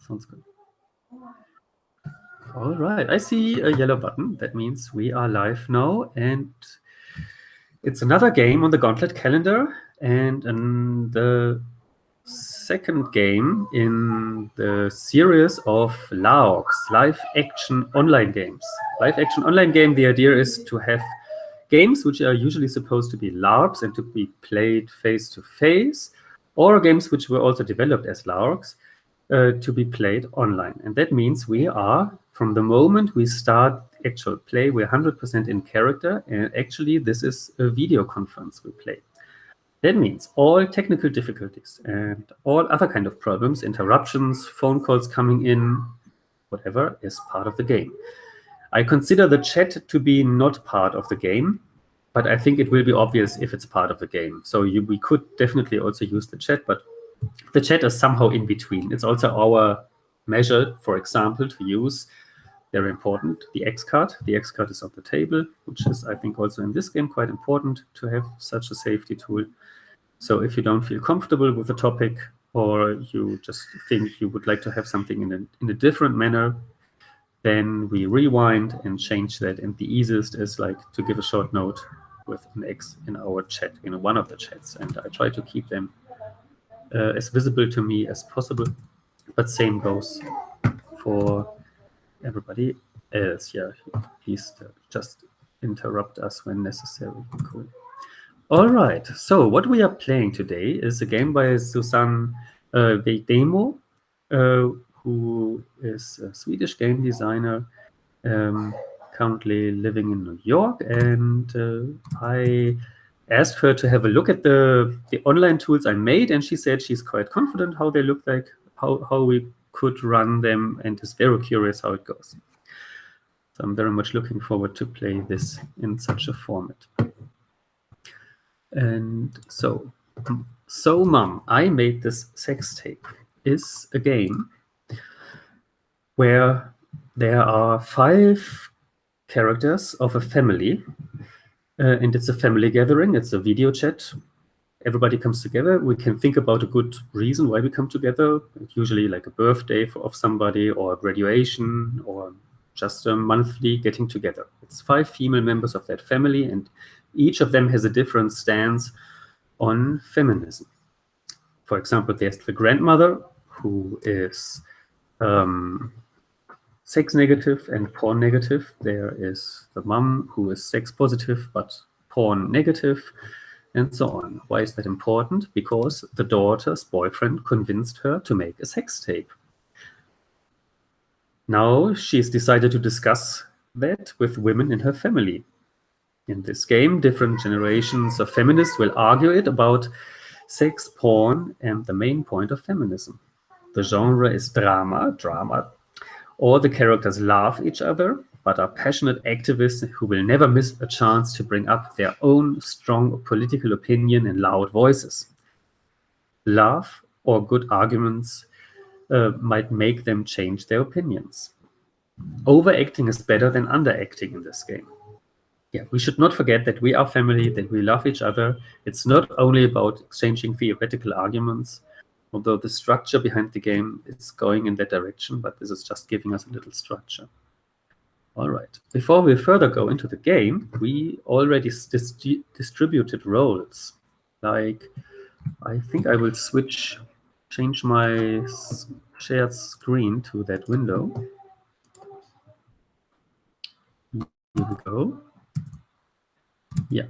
Sounds good. All right, I see a yellow button. That means we are live now, and it's another game on the Gauntlet calendar, and the second game in the series of laogs, live action online games. Live action online game, the idea is to have games which are usually supposed to be larps and to be played face to face, or games which were also developed as laogs to be played online. And that means we are, from the moment we start actual play, we're 100% in character, and actually this is a video conference we play. That means all technical difficulties and all other kind of problems, interruptions, phone calls coming in, whatever, is part of the game. I consider the chat to be not part of the game, but I think it will be obvious if it's part of the game. So we could definitely also use the chat, but the chat is somehow in between. It's also our measure, for example, to use, very important, the X card. The X card is on the table, which is, I think, also in this game quite important to have such a safety tool. So if you don't feel comfortable with the topic, or you just think you would like to have something in a different manner, then we rewind and change that. And the easiest is like to give a short note with an X in our chat, in one of the chats. And I try to keep them as visible to me as possible. But same goes for everybody else. Yeah, please just interrupt us when necessary. Cool. All right, so what we are playing today is a game by Susanne Vejdemo, who is a Swedish game designer, currently living in New York. And I asked her to have a look at the online tools I made, and she said she's quite confident how they look like, how we could run them, and is very curious how it goes. So I'm very much looking forward to play this in such a format. And so Mom, I Made This Sex Tape is a game where there are 5 characters of a family, and it's a family gathering. It's a video chat. Everybody comes together. We can think about a good reason why we come together, usually like a birthday of somebody, or a graduation, or just a monthly getting together. It's 5 female members of that family, and each of them has a different stance on feminism. For example, there's the grandmother, who is sex negative and porn negative. There is the mom, who is sex positive but porn negative, and so on. Why is that important? Because the daughter's boyfriend convinced her to make a sex tape. Now she's decided to discuss that with women in her family. In this game, different generations of feminists will argue it about sex, porn, and the main point of feminism. The genre is drama. All the characters love each other, but are passionate activists who will never miss a chance to bring up their own strong political opinion in loud voices. Love or good arguments might make them change their opinions. Overacting is better than underacting in this game. Yeah, we should not forget that we are family, that we love each other. It's not only about exchanging theoretical arguments, although the structure behind the game is going in that direction, but this is just giving us a little structure. All right, before we further go into the game, we already distributed roles. Like, I think I will change my shared screen to that window. Here we go. Yeah.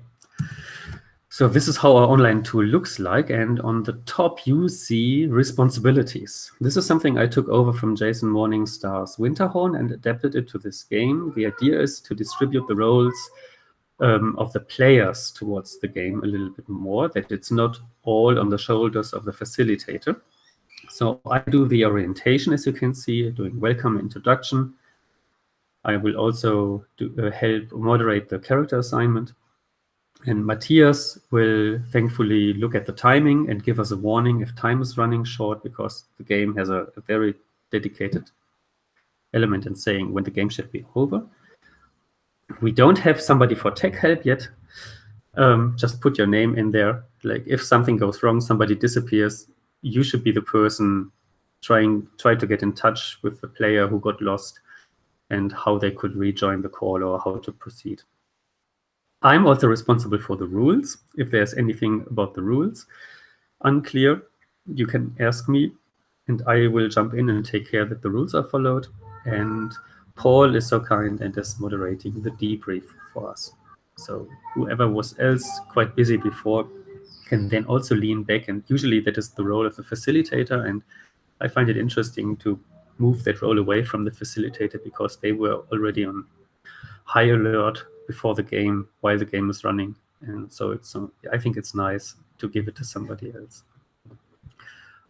So this is how our online tool looks like. And on the top, you see responsibilities. This is something I took over from Jason Morningstar's Winterhorn and adapted it to this game. The idea is to distribute the roles of the players towards the game a little bit more, that it's not all on the shoulders of the facilitator. So I do the orientation, as you can see, doing welcome, introduction. I will also help moderate the character assignment. And Matthias will thankfully look at the timing and give us a warning if time is running short, because the game has a very dedicated element in saying when the game should be over. We don't have somebody for tech help yet. Just put your name in there. Like, if something goes wrong, somebody disappears, you should be the person try to get in touch with the player who got lost and how they could rejoin the call or how to proceed. I'm also responsible for the rules. If there's anything about the rules unclear, you can ask me and I will jump in and take care that the rules are followed. And Paul is so kind and is moderating the debrief for us. So whoever was else quite busy before can then also lean back, and usually that is the role of the facilitator, and I find it interesting to move that role away from the facilitator because they were already on high alert before the game, while the game is running, and so I think it's nice to give it to somebody else.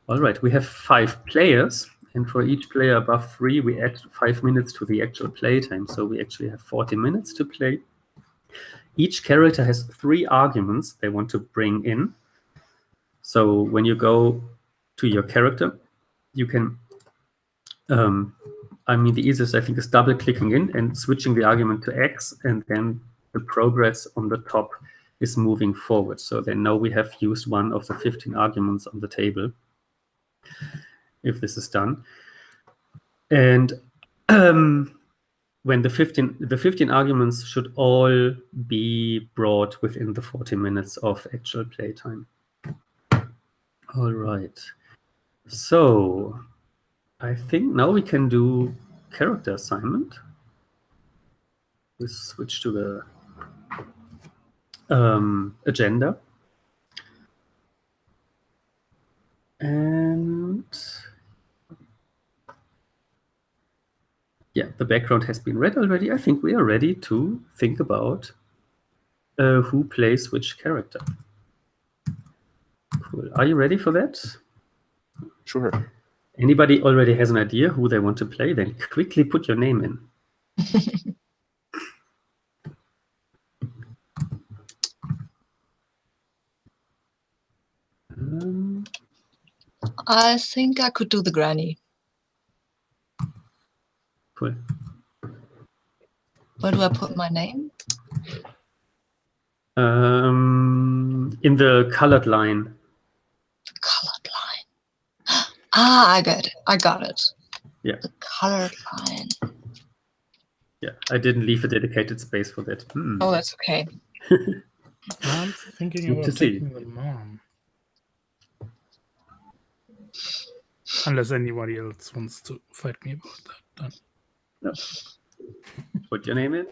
All right, we have 5 players, and for each player above 3, we add 5 minutes to the actual play time, so we actually have 40 minutes to play. Each character has 3 arguments they want to bring in. So when you go to your character, you can, the easiest I think is double-clicking in and switching the argument to X, and then the progress on the top is moving forward. So then now we have used one of the 15 arguments on the table, if this is done. And when the 15 arguments should all be brought within the 40 minutes of actual playtime. All right. So I think now we can do character assignment. We switch to the agenda. And yeah, the background has been read already. I think we are ready to think about who plays which character. Cool. Are you ready for that? Sure. Anybody already has an idea who they want to play? Then quickly put your name in. I think I could do the granny. Cool. Where do I put my name? In the colored line. The colored line. Ah, I got it. Yeah. The colored line. Yeah, I didn't leave a dedicated space for that. Oh, that's okay. I'm thinking Good to about see. taking the mom. Unless anybody else wants to fight me about that, then. No. Put your name in.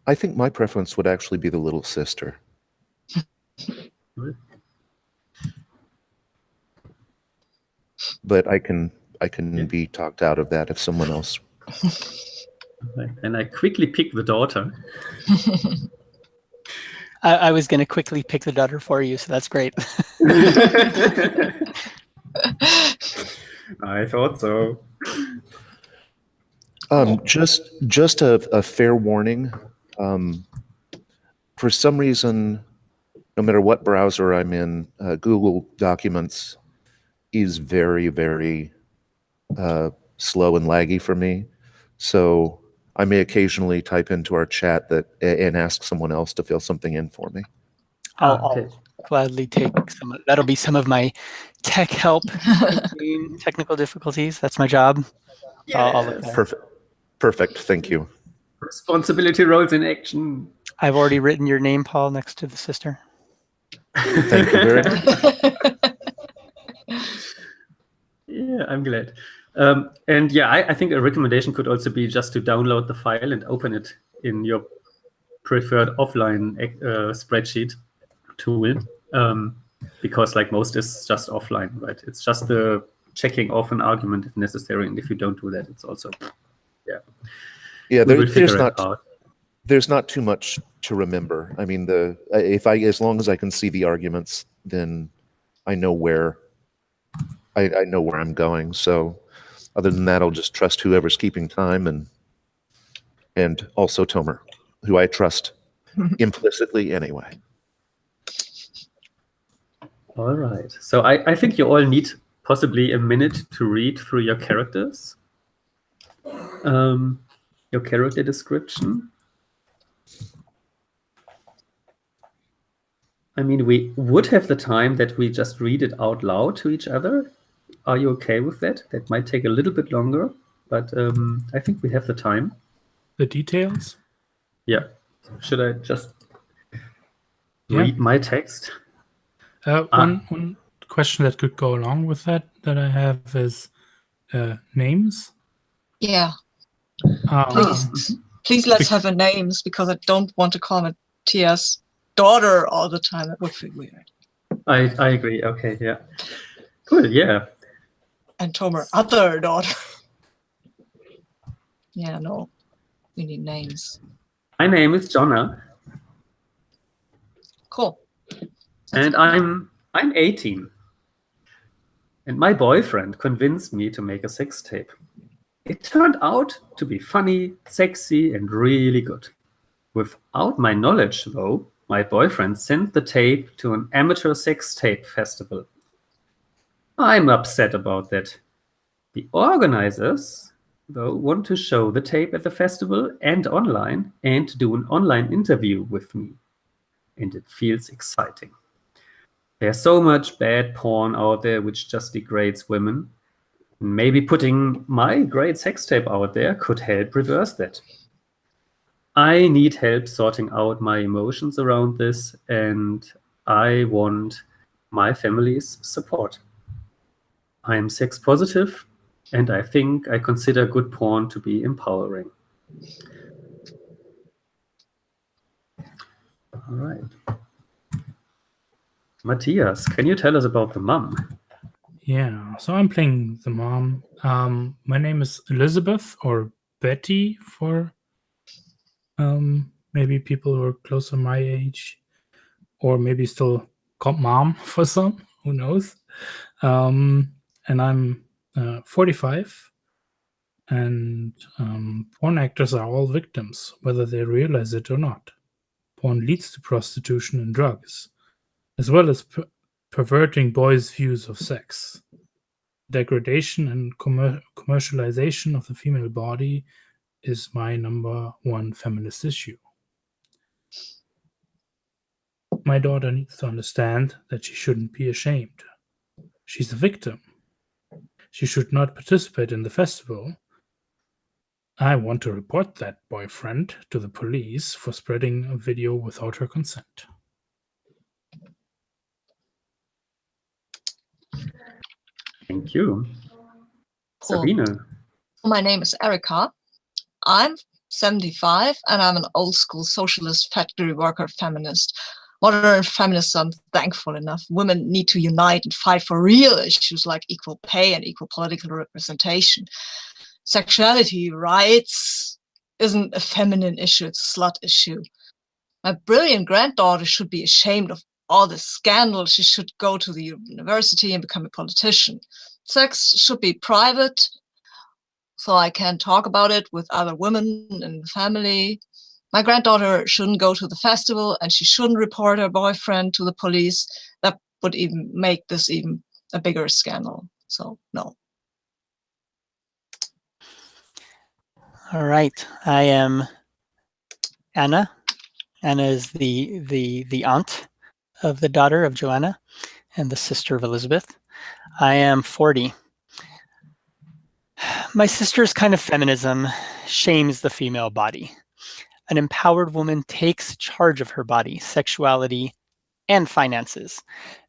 I think my preference would actually be the little sister. But I can be talked out of that if someone else. And I quickly pick the daughter. I was going to quickly pick the daughter for you, so that's great. I thought so. Just a fair warning. For some reason, no matter what browser I'm in, Google Documents is very, very slow and laggy for me. So I may occasionally type into our chat and ask someone else to fill something in for me. I'll gladly take some. That'll be some of my tech help. Technical difficulties. That's my job. Yes. I'll look there. Perfect. Thank you. Responsibility roles in action. I've already written your name, Paul, next to the sister. Thank you very much. Yeah, I'm glad. And yeah, I think a recommendation could also be just to download the file and open it in your preferred offline spreadsheet tool, because like most is just offline, right? It's just the checking off an argument if necessary, and if you don't do that, it's also there's not too much to remember. I mean, as long as I can see the arguments, then I know where I'm going. So other than that, I'll just trust whoever's keeping time, and also Tomer, who I trust implicitly anyway. All right. So I think you all need possibly a minute to read through your characters, your character description. I mean, we would have the time that we just read it out loud to each other. Are you okay with that? That might take a little bit longer, but I think we have the time. The details? Yeah. Should I just Yeah. read my text? One question that could go along with that I have is names. Yeah. Um, Please let's have a names, because I don't want to call it Tia's daughter all the time. That would feel weird. I agree. Okay, yeah. Cool, yeah. And Tomer, other daughter. Yeah, no. We need names. My name is Jonna. Cool. And I'm 18. And my boyfriend convinced me to make a sex tape. It turned out to be funny, sexy, and really good. Without my knowledge, though, my boyfriend sent the tape to an amateur sex tape festival. I'm upset about that. The organizers, though, want to show the tape at the festival and online, and to do an online interview with me. And it feels exciting. There's so much bad porn out there which just degrades women. Maybe putting my great sex tape out there could help reverse that. I need help sorting out my emotions around this, and I want my family's support. I am sex positive, and I think I consider good porn to be empowering. All right. Matthias, can you tell us about the mom? Yeah, so I'm playing the mom. My name is Elizabeth, or Betty for maybe people who are closer my age, or maybe still called mom for some, who knows. And I'm 45, and porn actors are all victims, whether they realize it or not. Porn leads to prostitution and drugs, as well as perverting boys' views of sex. Degradation and commercialization of the female body is my number one feminist issue. My daughter needs to understand that she shouldn't be ashamed. She's a victim. She should not participate in the festival. I want to report that boyfriend to the police for spreading a video without her consent. Thank you. Cool. Sabine. My name is Erika. I'm 75, and I'm an old school socialist, factory worker feminist. Modern feminists are thankful enough. Women need to unite and fight for real issues like equal pay and equal political representation. Sexuality rights isn't a feminine issue, it's a slut issue. My brilliant granddaughter should be ashamed of all this scandal. She should go to the university and become a politician. Sex should be private, so I can talk about it with other women in the family. My granddaughter shouldn't go to the festival, and she shouldn't report her boyfriend to the police. That would even make this even a bigger scandal. So no. All right. I am Anna. Anna is the aunt of the daughter of Joanna and the sister of Elizabeth. I am 40. My sister's kind of feminism shames the female body. An empowered woman takes charge of her body, sexuality, and finances.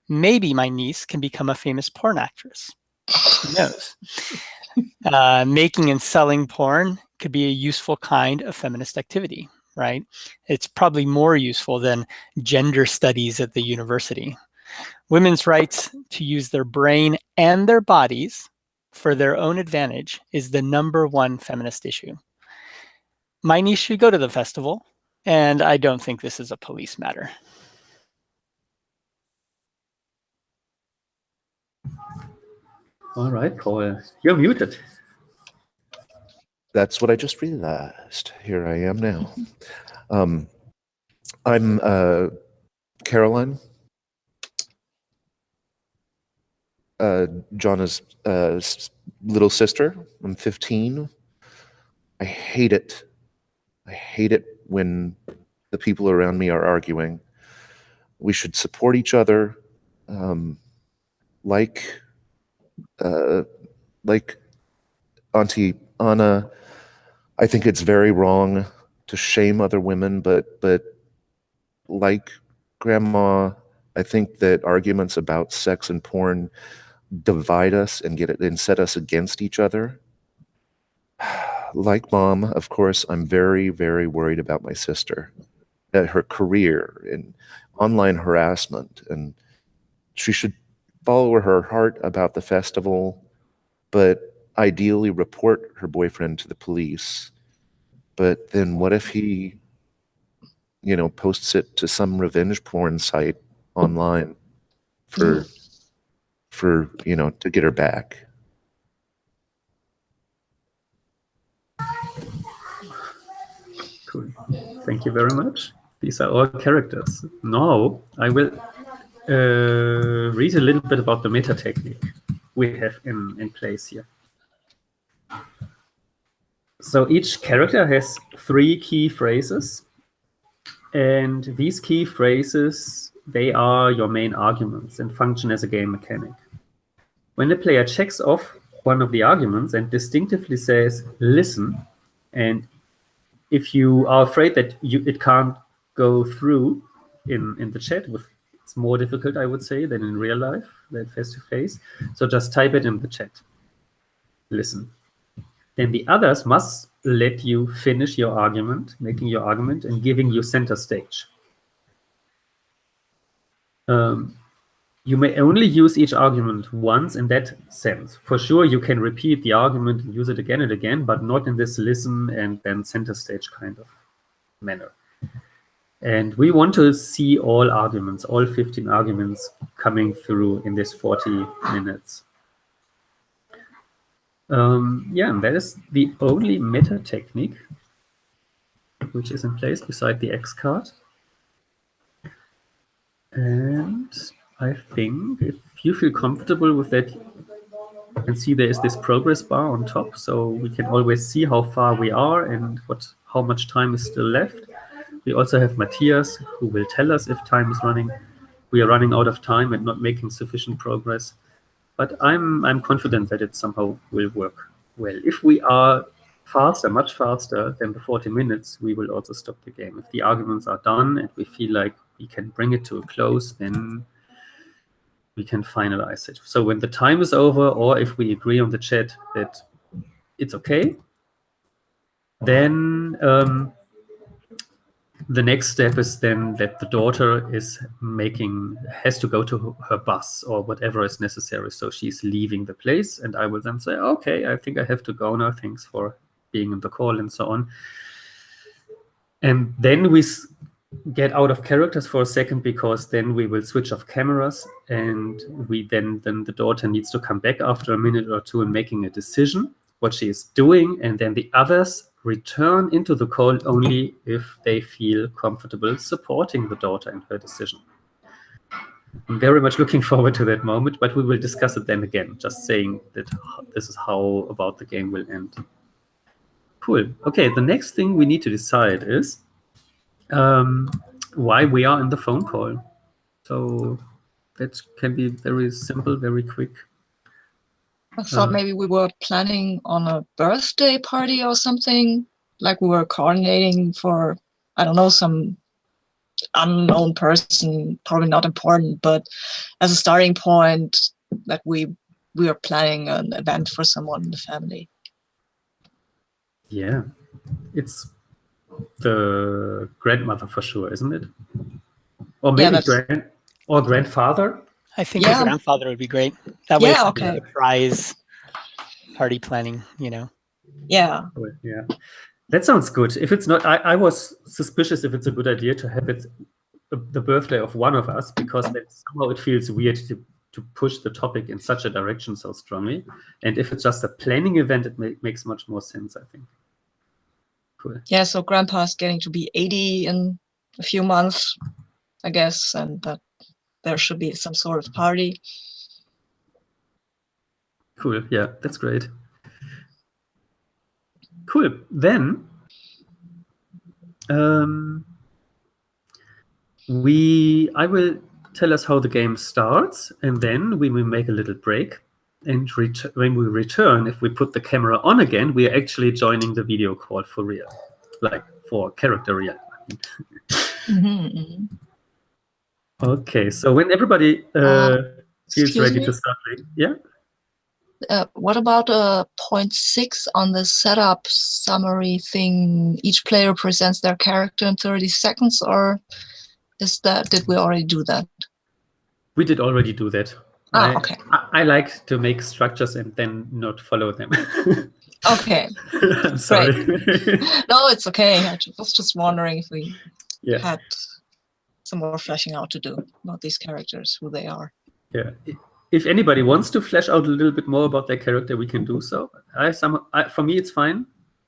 Maybe my niece can become a famous porn actress. Who knows? Making and selling porn could be a useful kind of feminist activity, right? It's probably more useful than gender studies at the university. Women's rights to use their brain and their bodies for their own advantage is the number one feminist issue. My niece should go to the festival, and I don't think this is a police matter. All right, Paul, you're muted. That's what I just realized. Here I am now. I'm Caroline, Jonna's little sister. I'm 15. I hate it. I hate it when the people around me are arguing. we should support each other, like Auntie Anna. I think it's very wrong to shame other women, but like Grandma, I think that arguments about sex and porn divide us and set us against each other. Like Mom, of course, I'm very, very worried about my sister, at her career and online harassment, and she should follow her heart about the festival, but ideally report her boyfriend to the police. But then what if he, posts it to some revenge porn site online for to get her back? Cool. Thank you very much. These are all characters. Now I will read a little bit about the meta technique we have in place here. So each character has 3 key phrases, and these key phrases, they are your main arguments and function as a game mechanic. When the player checks off one of the arguments and distinctively says, listen, and if you are afraid that it can't go through in the chat, it's more difficult, I would say, than in real life, than face-to-face. So just type it in the chat. Listen. Then the others must let you finish your argument, making your argument, and giving you center stage. You may only use each argument once in that sense. For sure, you can repeat the argument and use it again and again, but not in this listen and then center stage kind of manner. And we want to see all arguments, all 15 arguments coming through in this 40 minutes. Yeah, and that is the only meta technique which is in place beside the X card. And I think if you feel comfortable with that, you can see there is this progress bar on top, so we can always see how far we are and how much time is still left. We also have Matthias, who will tell us if time is running. We are running out of time and not making sufficient progress. But I'm confident that it somehow will work well. If we are faster, much faster than the 40 minutes, we will also stop the game. If the arguments are done and we feel like we can bring it to a close, then we can finalize it. So when the time is over, or if we agree on the chat that it's okay, then the next step is then that the daughter has to go to her bus or whatever is necessary. So she's leaving the place, and I will then say, okay, I think I have to go now. Thanks for being in the call and so on. And then we get out of characters for a second, because then we will switch off cameras, and then the daughter needs to come back after a minute or two and making a decision what she is doing, and then the others return into the call only if they feel comfortable supporting the daughter in her decision. I'm very much looking forward to that moment, but we will discuss it then again, just saying that this is how about the game will end. Cool. Okay, the next thing we need to decide is why we are in the phone call. So that can be very simple, very quick. I thought maybe we were planning on a birthday party or something, like we were coordinating for, I don't know, some unknown person, probably not important, but as a starting point, that we are planning an event for someone in the family. Yeah, it's the grandmother for sure, isn't it? Or maybe grandfather. I think the grandfather would be great. That way, it's like a surprise party planning, Yeah. Yeah. That sounds good. If it's not, I was suspicious if it's a good idea to have it the birthday of one of us, because then somehow it feels weird to push the topic in such a direction so strongly. And if it's just a planning event, it makes much more sense, I think. Cool. Yeah, so Grandpa's getting to be 80 in a few months, I guess, and that there should be some sort of party. Cool. Yeah, that's great. Cool. Then I will tell us how the game starts, and then we will make a little break. And when we return, if we put the camera on again, we are actually joining the video call for real, like for character real. Okay, so when everybody feels ready to start, yeah. What about point 6 on the setup summary thing? Each player presents their character in 30 seconds, or did we already do that? We did already do that. Okay. I like to make structures and then not follow them. Okay. I'm sorry. No, it's okay. I was just wondering if we Yeah. had some more fleshing out to do about these characters, who they are. Yeah. If anybody wants to flesh out a little bit more about their character, we can do so. For me, it's fine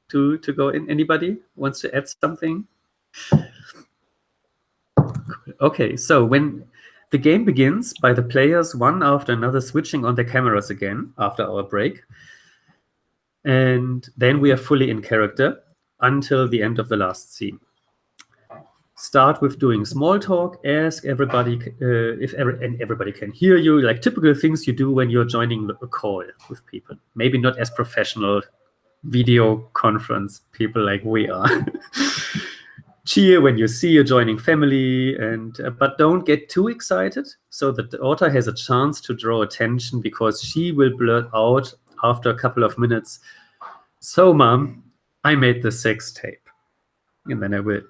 to go in. Anybody wants to add something? Okay, so when the game begins by the players one after another switching on their cameras again after our break, and then we are fully in character until the end of the last scene. Start with doing small talk, ask everybody and everybody can hear you, like typical things you do when you're joining a call with people. Maybe not as professional video conference people like we are. Cheer when you see a joining family, but don't get too excited so that the author has a chance to draw attention, because she will blurt out after a couple of minutes, "So, Mom, I made the sex tape." And then I will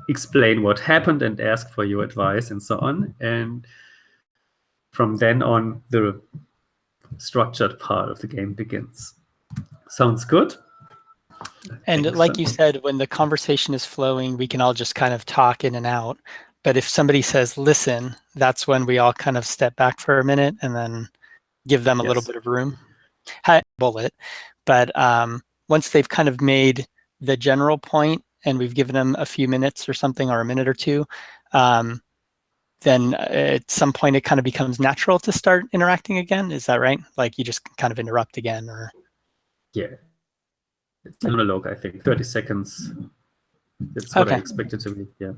explain what happened and ask for your advice and so on. And from then on, the structured part of the game begins. Sounds good? And like you said, when the conversation is flowing, we can all just kind of talk in and out. But if somebody says, listen, that's when we all kind of step back for a minute and then give them a little bit of room. Bullet. But once they've kind of made the general point and we've given them a few minutes or something, or a minute or two, then at some point it kind of becomes natural to start interacting again. Is that right? Like you just kind of interrupt again, or? Yeah. It's a monologue, I think. 30 seconds. That's what I expect it to be. Yeah.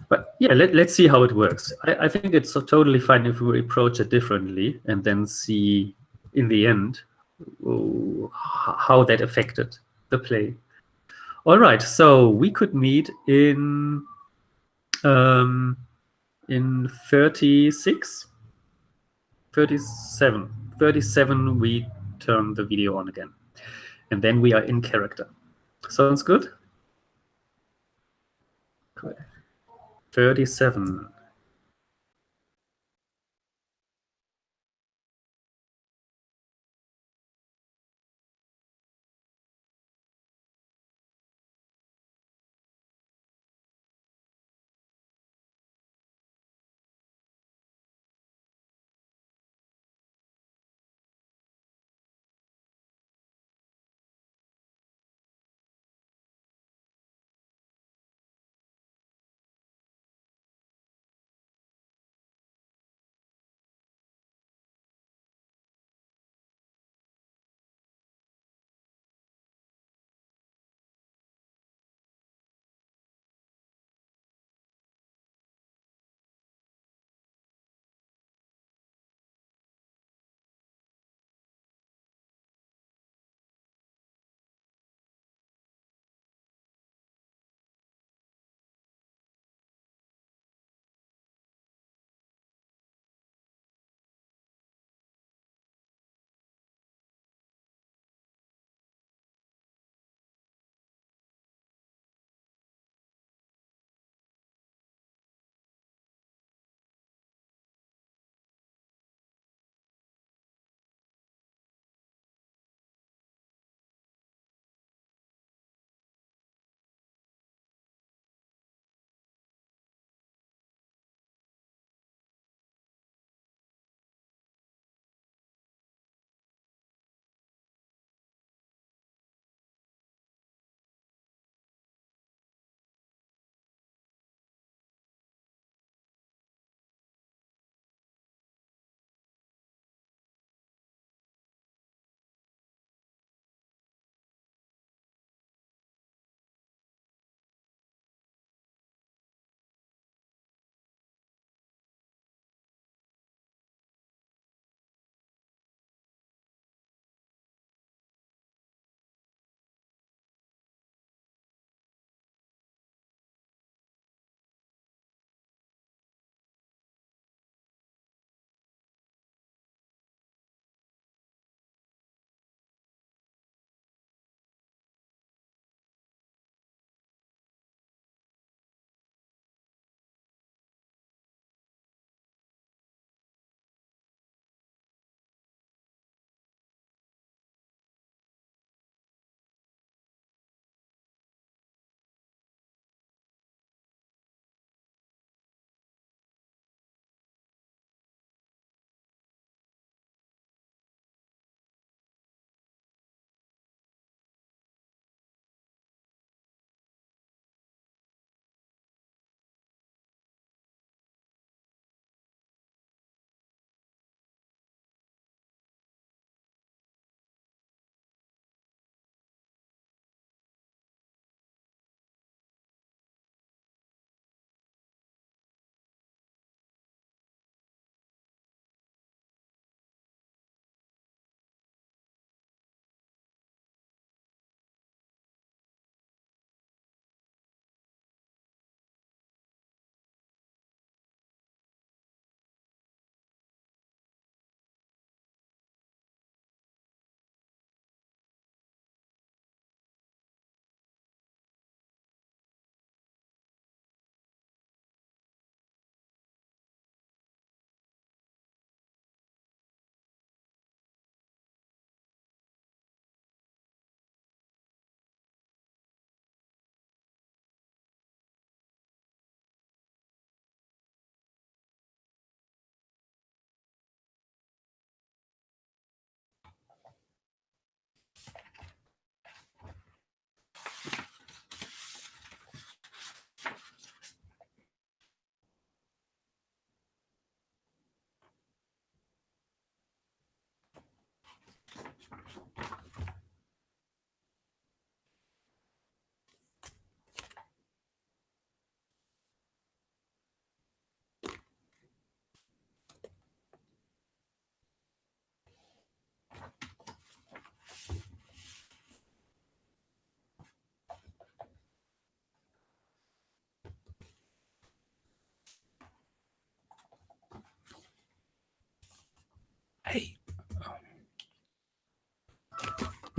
But yeah, let's see how it works. I think it's totally fine if we approach it differently and then see in the end how that affected the play. All right, so we could meet in 36, 37. 37, we turn the video on again. And then we are in character. Sounds good? Cool. 37.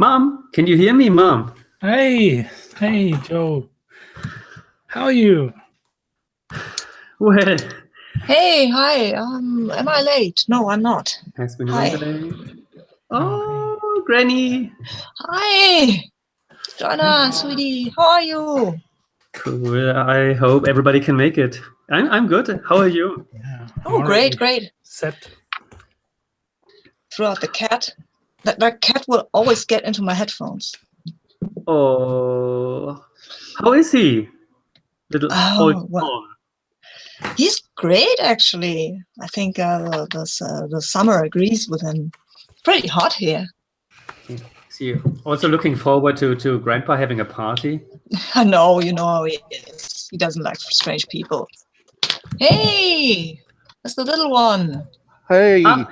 Mom, can you hear me, Mom? Hey, Joe. How are you? Well, Hey, hi. Am I late? No, I'm not. has been a Hi. long day. Oh, Granny. Hi, Joanna, sweetie. How are you? Cool. I hope everybody can make it. I'm good. How are you? Yeah. Oh, great, great. Set. Throughout the cat. That cat will always get into my headphones. Oh, how is he? Little Oh, old well, Tom. he's great, actually. I think the summer agrees with him. Pretty hot here. Is he also looking forward to Grandpa having a party? I know, you know how he is. He doesn't like strange people. Hey, that's the little one. Hey, Ah,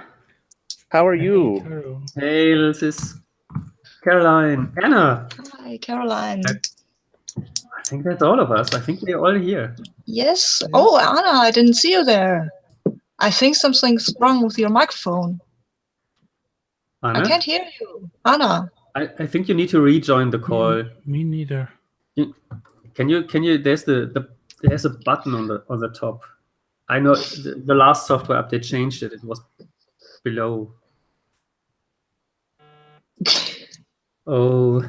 how are you? Carol. hey, this is Caroline. Anna. Hi, Caroline. I think that's all of us. I think we're all here. Yes. Oh, Anna, I didn't see you there. I think something's wrong with your microphone. Anna? I can't hear you. Anna. I think you need to rejoin the call. Me neither. Can you there's a button on the top. I know the last software update changed it. It was below. Oh.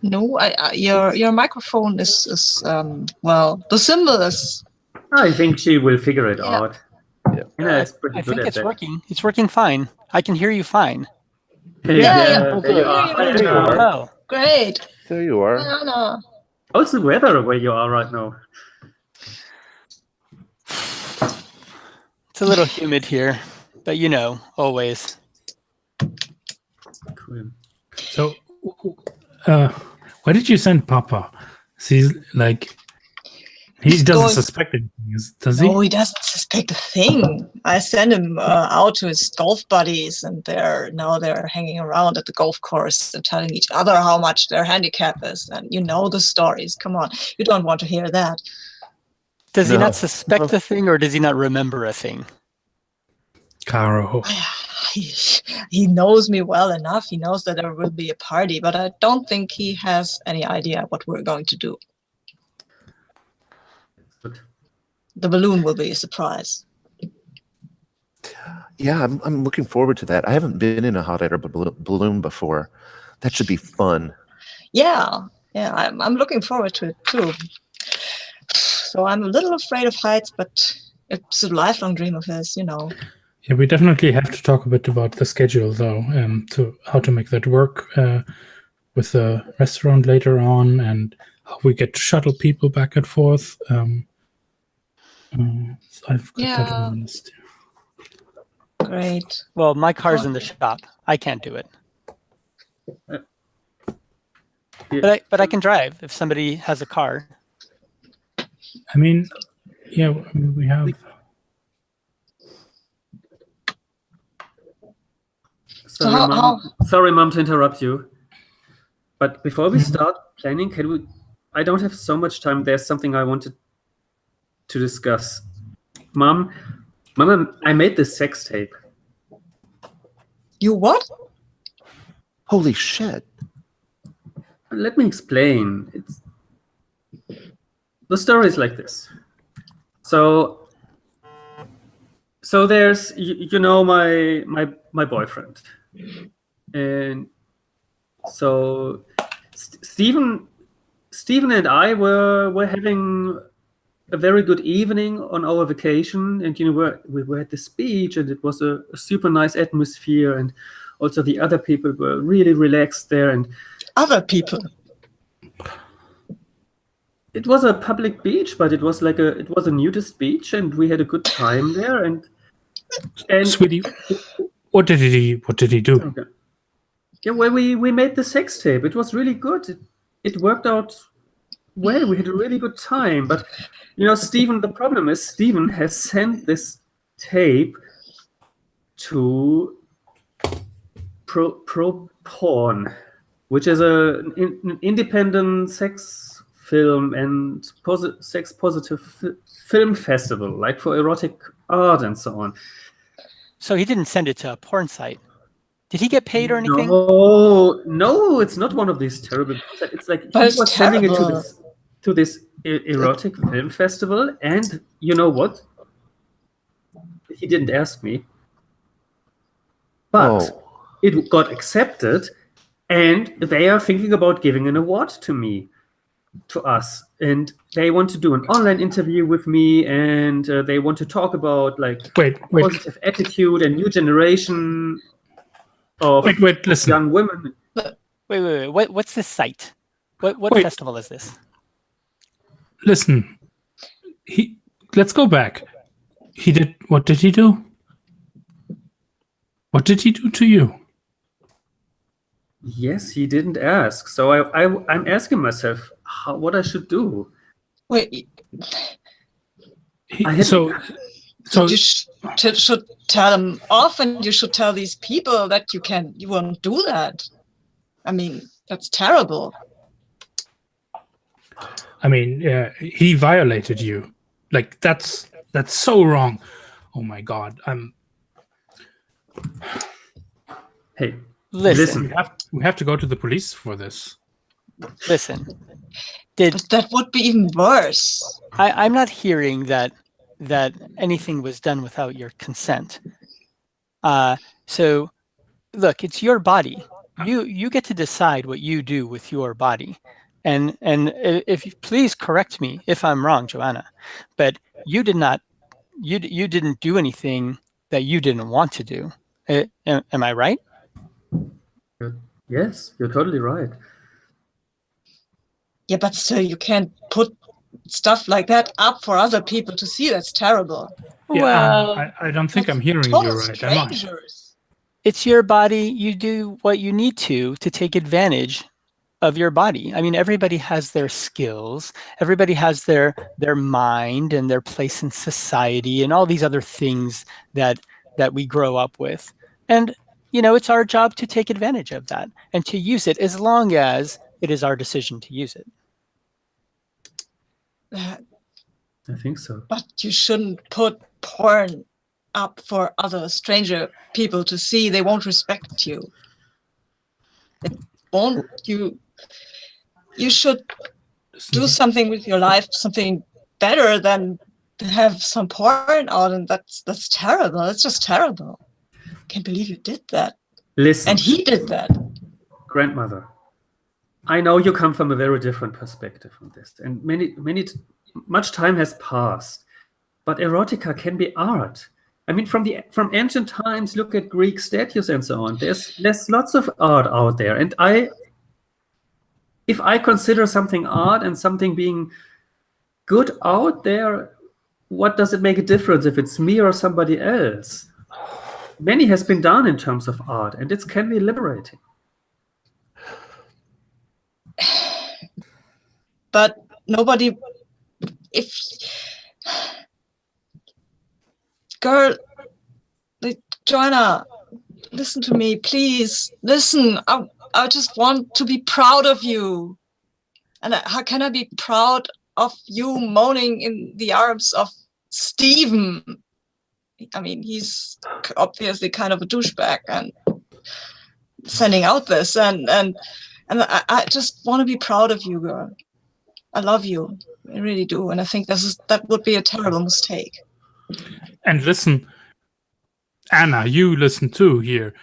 No, your microphone is well, the symbol is. I think she will figure it out. Yeah. Anna is pretty I good think at it's that. working. It's working fine. I can hear you fine. Yeah. There you are. There you are. Hello. Great. There you are. Hi, Anna. How's the weather where you are right now? It's a little humid here, but you know, always. Cool. So, why did you send Papa? He's like, he doesn't going- suspect anything, does he? No, he doesn't suspect a thing. I send him out to his golf buddies, and they're hanging around at the golf course and telling each other how much their handicap is. And you know the stories. Come on, you don't want to hear that. Does he No. not suspect a thing, or does he not remember a thing? Caro. He knows me well enough. He knows that there will be a party, but I don't think he has any idea what we're going to do. Good. The balloon will be a surprise. Yeah, I'm looking forward to that. I haven't been in a hot air balloon before. That should be fun. Yeah, I'm looking forward to it too. So I'm a little afraid of heights, but it's a lifelong dream of his, you know. Yeah, we definitely have to talk a bit about the schedule, though, to how to make that work with the restaurant later on, and how we get to shuttle people back and forth. So I've got that on the list. Great. Well, my car's in the shop. I can't do it. Yeah. But I can drive if somebody has a car. I mean, yeah, we have. Sorry, Mom, to interrupt you. But before we start planning, I don't have so much time. There's something I wanted to discuss. Mom, I made this sex tape. You what? Holy shit. Let me explain. The story is like this. So there's you know my boyfriend, and so Stephen and I were having a very good evening on our vacation, and we were at this beach, and it was a super nice atmosphere, and also the other people were really relaxed there. And Other people. it was a public beach, but it was a nudist beach, and we had a good time there. And Sweetie, what did he do? Okay. Yeah, well, we made the sex tape. It was really good. It worked out well. We had a really good time. But Stephen, the problem is Stephen has sent this tape to Pro Porn, which is an independent sex film and sex positive film festival, like for erotic art and so on. So he didn't send it to a porn site. Did he get paid or anything? No, it's not one of these terrible. It's like But he it's was sending it terrible. to this erotic film festival, and you know what? He didn't ask me, but it got accepted, and they are thinking about giving an award to us, and they want to do an online interview with me, and they want to talk about like positive attitude and new generation of listen. young women. Wait. What's this site? What festival is this? Listen, let's go back. What did he do? What did he do to you? Yes, he didn't ask. So I'm asking myself what I should do. Wait, So you should tell them off, and you should tell these people that you won't do that. I mean, that's terrible. I mean, he violated you. Like that's so wrong. Oh my God, Hey, listen. We have to go to the police for this. Listen. But that would be even worse. I'm not hearing that anything was done without your consent. So, look, it's your body. You get to decide what you do with your body. And if you please correct me if I'm wrong, Joanna, but you didn't do anything that you didn't want to do. Am I right? Yes, you're totally right. Yeah, but still, you can't put stuff like that up for other people to see. That's terrible. Yeah, well, I don't think I'm hearing you right, am I? It's your body. You do what you need to take advantage of your body. I mean, everybody has their skills. Everybody has their mind and their place in society and all these other things that we grow up with. And, you know, it's our job to take advantage of that and to use it as long as it is our decision to use it. I think so. But you shouldn't put porn up for other stranger people to see. They won't respect you. It won't. You should do something with your life, something better than to have some porn out, and that's terrible. It's just terrible. I can't believe you did that. Listen. And he did that. Grandmother, I know you come from a very different perspective on this, and much time has passed, but erotica can be art. I mean, from ancient times, look at Greek statues and so on. There's lots of art out there, and if I consider something art and something being good out there, what does it make a difference if it's me or somebody else? Many has been done in terms of art, and it can be liberating. But nobody, girl, Joanna, listen to me, please. Listen, I just want to be proud of you. And how can I be proud of you moaning in the arms of Stephen? I mean, he's obviously kind of a douchebag and sending out this, and I just want to be proud of you, girl. I love you, I really do, and I think that would be a terrible mistake. And listen, Anna, you listen too here.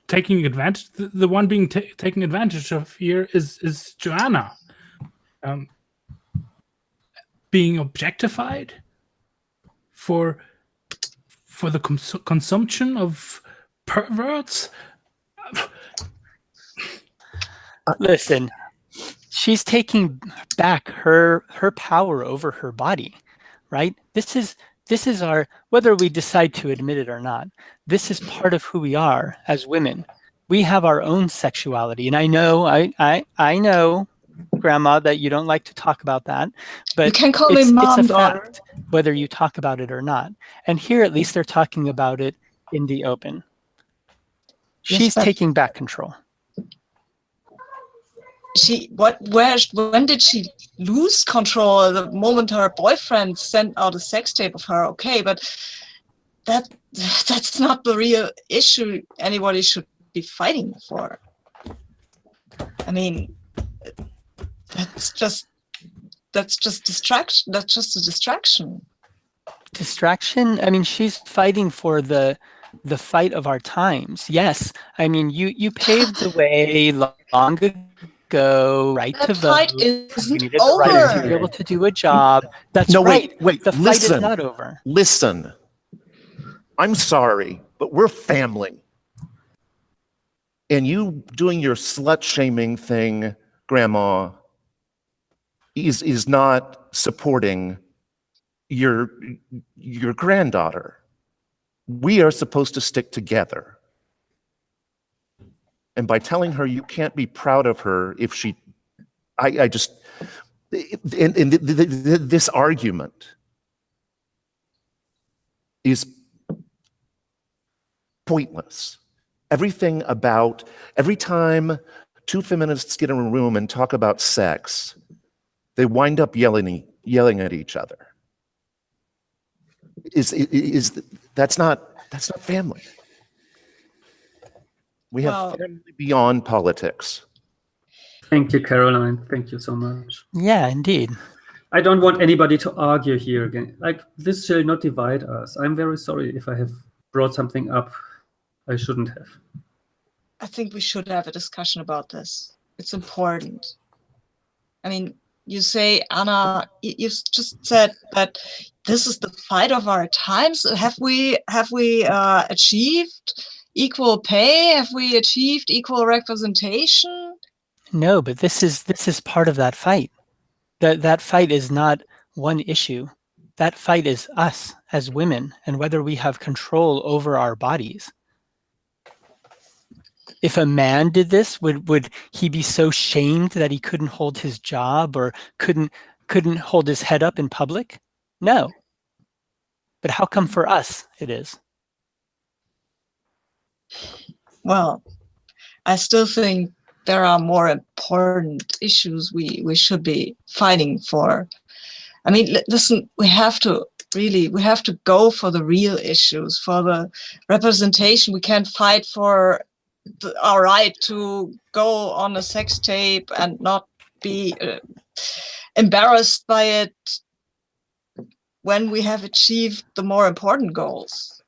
Taking advantage, the one being taken advantage of here is Joanna. Being objectified for the consumption of perverts. Listen, she's taking back her power over her body, right? This is our, whether we decide to admit it or not, this is part of who we are as women. We have our own sexuality, and I know, Grandma, that you don't like to talk about that, but you can call me mom, it's a fact, whether you talk about it or not. And here, at least, they're talking about it in the open. She's taking back control. When did she lose control? The moment her boyfriend sent out a sex tape of her, okay, but that's not the real issue anybody should be fighting for. I mean, that's just distraction. That's just a distraction. Distraction? I mean, she's fighting for the fight of our times. Yes. I mean, you paved the way long ago, right to That vote. fight You isn't needed the right to be over. able to do a job. That's No, right. wait, The fight listen. is not over. Listen. I'm sorry, but we're family. And you doing your slut-shaming thing, Grandma, is not supporting your granddaughter. We are supposed to stick together. And by telling her you can't be proud of her if she, I just, this argument is pointless. Every time two feminists get in a room and talk about sex, they wind up yelling at each other. That's not family. We have family beyond politics. Thank you, Caroline. Thank you so much. Yeah, indeed. I don't want anybody to argue here again. Like, this shall not divide us. I'm very sorry if I have brought something up I shouldn't have. I think we should have a discussion about this. It's important. I mean, you say, Anna, you just said that this is the fight of our times. Have we achieved equal pay? Have we achieved equal representation? No, but this is part of that fight. That fight is not one issue. That fight is us as women and whether we have control over our bodies. If a man did this, would he be so shamed that he couldn't hold his job or couldn't hold his head up in public? No. But how come for us it is? Well, I still think there are more important issues we should be fighting for. I mean, listen, we have to go for the real issues, for the representation. We can't fight for our right to go on a sex tape and not be embarrassed by it when we have achieved the more important goals.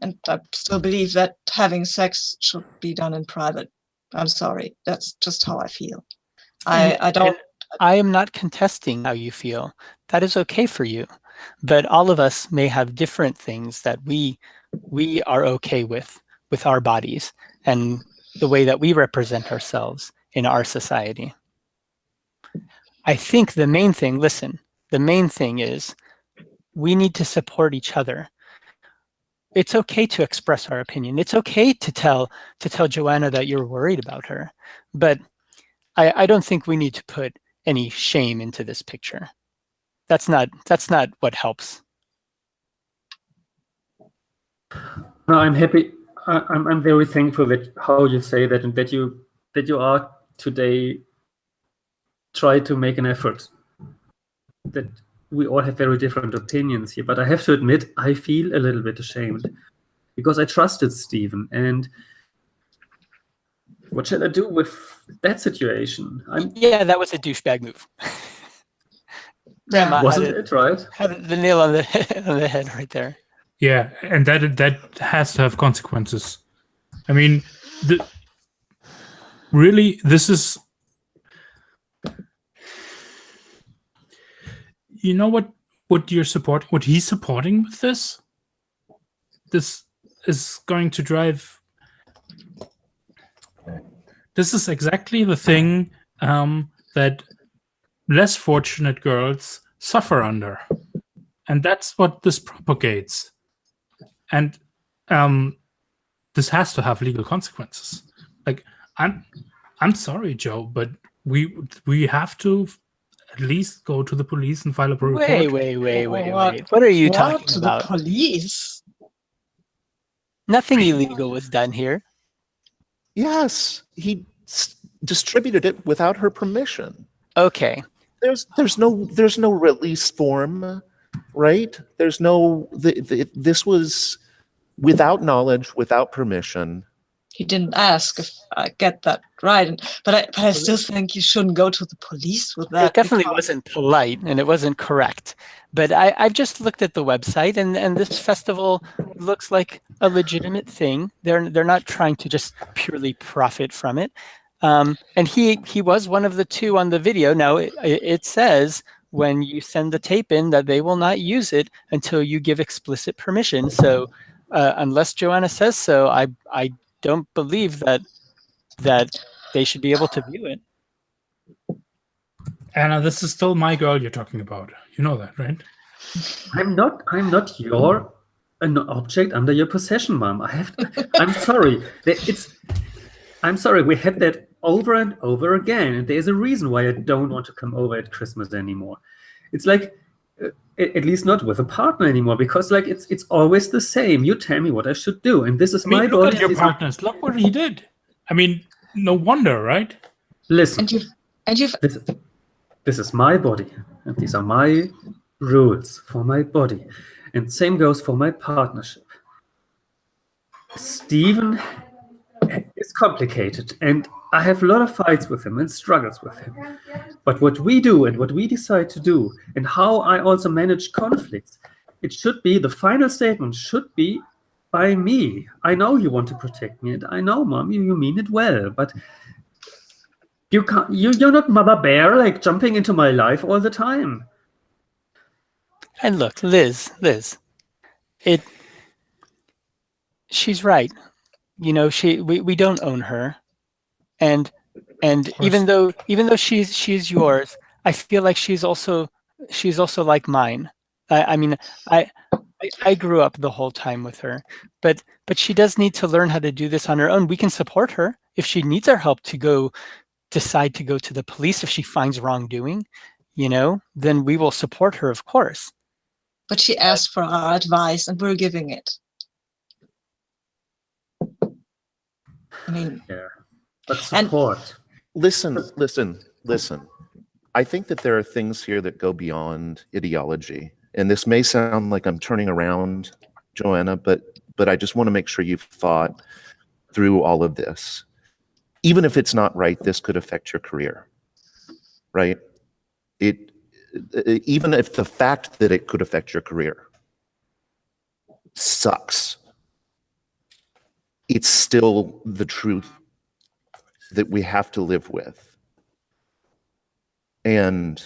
And I still believe that having sex should be done in private. I'm sorry, that's just how I feel. I am not contesting how you feel. That is okay for you. But all of us may have different things that we are okay with our bodies and the way that we represent ourselves in our society. I think the main thing is we need to support each other. It's okay to express our opinion. It's okay to tell Joanna that you're worried about her. But I don't think we need to put any shame into this picture. That's not what helps. No, I'm happy. I'm very thankful that how you say that and that you are today try to make an effort. That we all have very different opinions here, but I have to admit I feel a little bit ashamed because I trusted Stephen, and what shall I do with that situation? Yeah, that was a douchebag move. Grandma wasn't it right? Had the nail on the head right there. Yeah, and that has to have consequences. I mean, really, this is, you know what he's supporting with this? This is going to drive. This is exactly the thing that less fortunate girls suffer under, and that's what this propagates. And this has to have legal consequences. Like, I'm sorry, Joe, but we have to at least go to the police and file a report. Wait. What are you talking about? The police? Nothing illegal was done here. Yes, he distributed it without her permission. Okay. There's no release form. right? There's no, this was without knowledge, without permission. He didn't ask, if I get that right. But I still think you shouldn't go to the police with that. It definitely wasn't polite and it wasn't correct. But I've just looked at the website, and this festival looks like a legitimate thing. They're not trying to just purely profit from it. And he was one of the two on the video. Now it says when you send the tape in that they will not use it until you give explicit permission. So unless Joanna says so, I don't believe that they should be able to view it. Anna, this is still my girl you're talking about. You know that, right? I'm not your an object under your possession, Mom. I'm sorry. I'm sorry. We had that over and over again, and there's a reason why I don't want to come over at Christmas anymore. It's like, at least not with a partner anymore, because like it's always the same. You tell me what I should do, and this is my look body. at your partners. Look what he did. I mean, no wonder, right? Listen, and you've this is my body, and these are my rules for my body, and same goes for my partnership. Stephen is complicated, and I have a lot of fights with him and struggles with him. But what we do and what we decide to do, and how I also manage conflicts, it should be, the final statement should be by me. I know you want to protect me, and I know, Mom, you mean it well, but you can't. You're not Mother Bear, like jumping into my life all the time. And look, Liz, she's right. You know, we don't own her, and even though she's yours, I feel like she's also like mine. I mean, I grew up the whole time with her, but she does need to learn how to do this on her own. We can support her if she needs our help to decide to go to the police if she finds wrongdoing, you know, then we will support her, of course. But she asked for our advice, and we're giving it. I mean, yeah, but support. Listen. I think that there are things here that go beyond ideology. And this may sound like I'm turning around, Joanna, but I just want to make sure you've thought through all of this. Even if it's not right, this could affect your career, right? Even if the fact that it could affect your career sucks, it's still the truth that we have to live with. And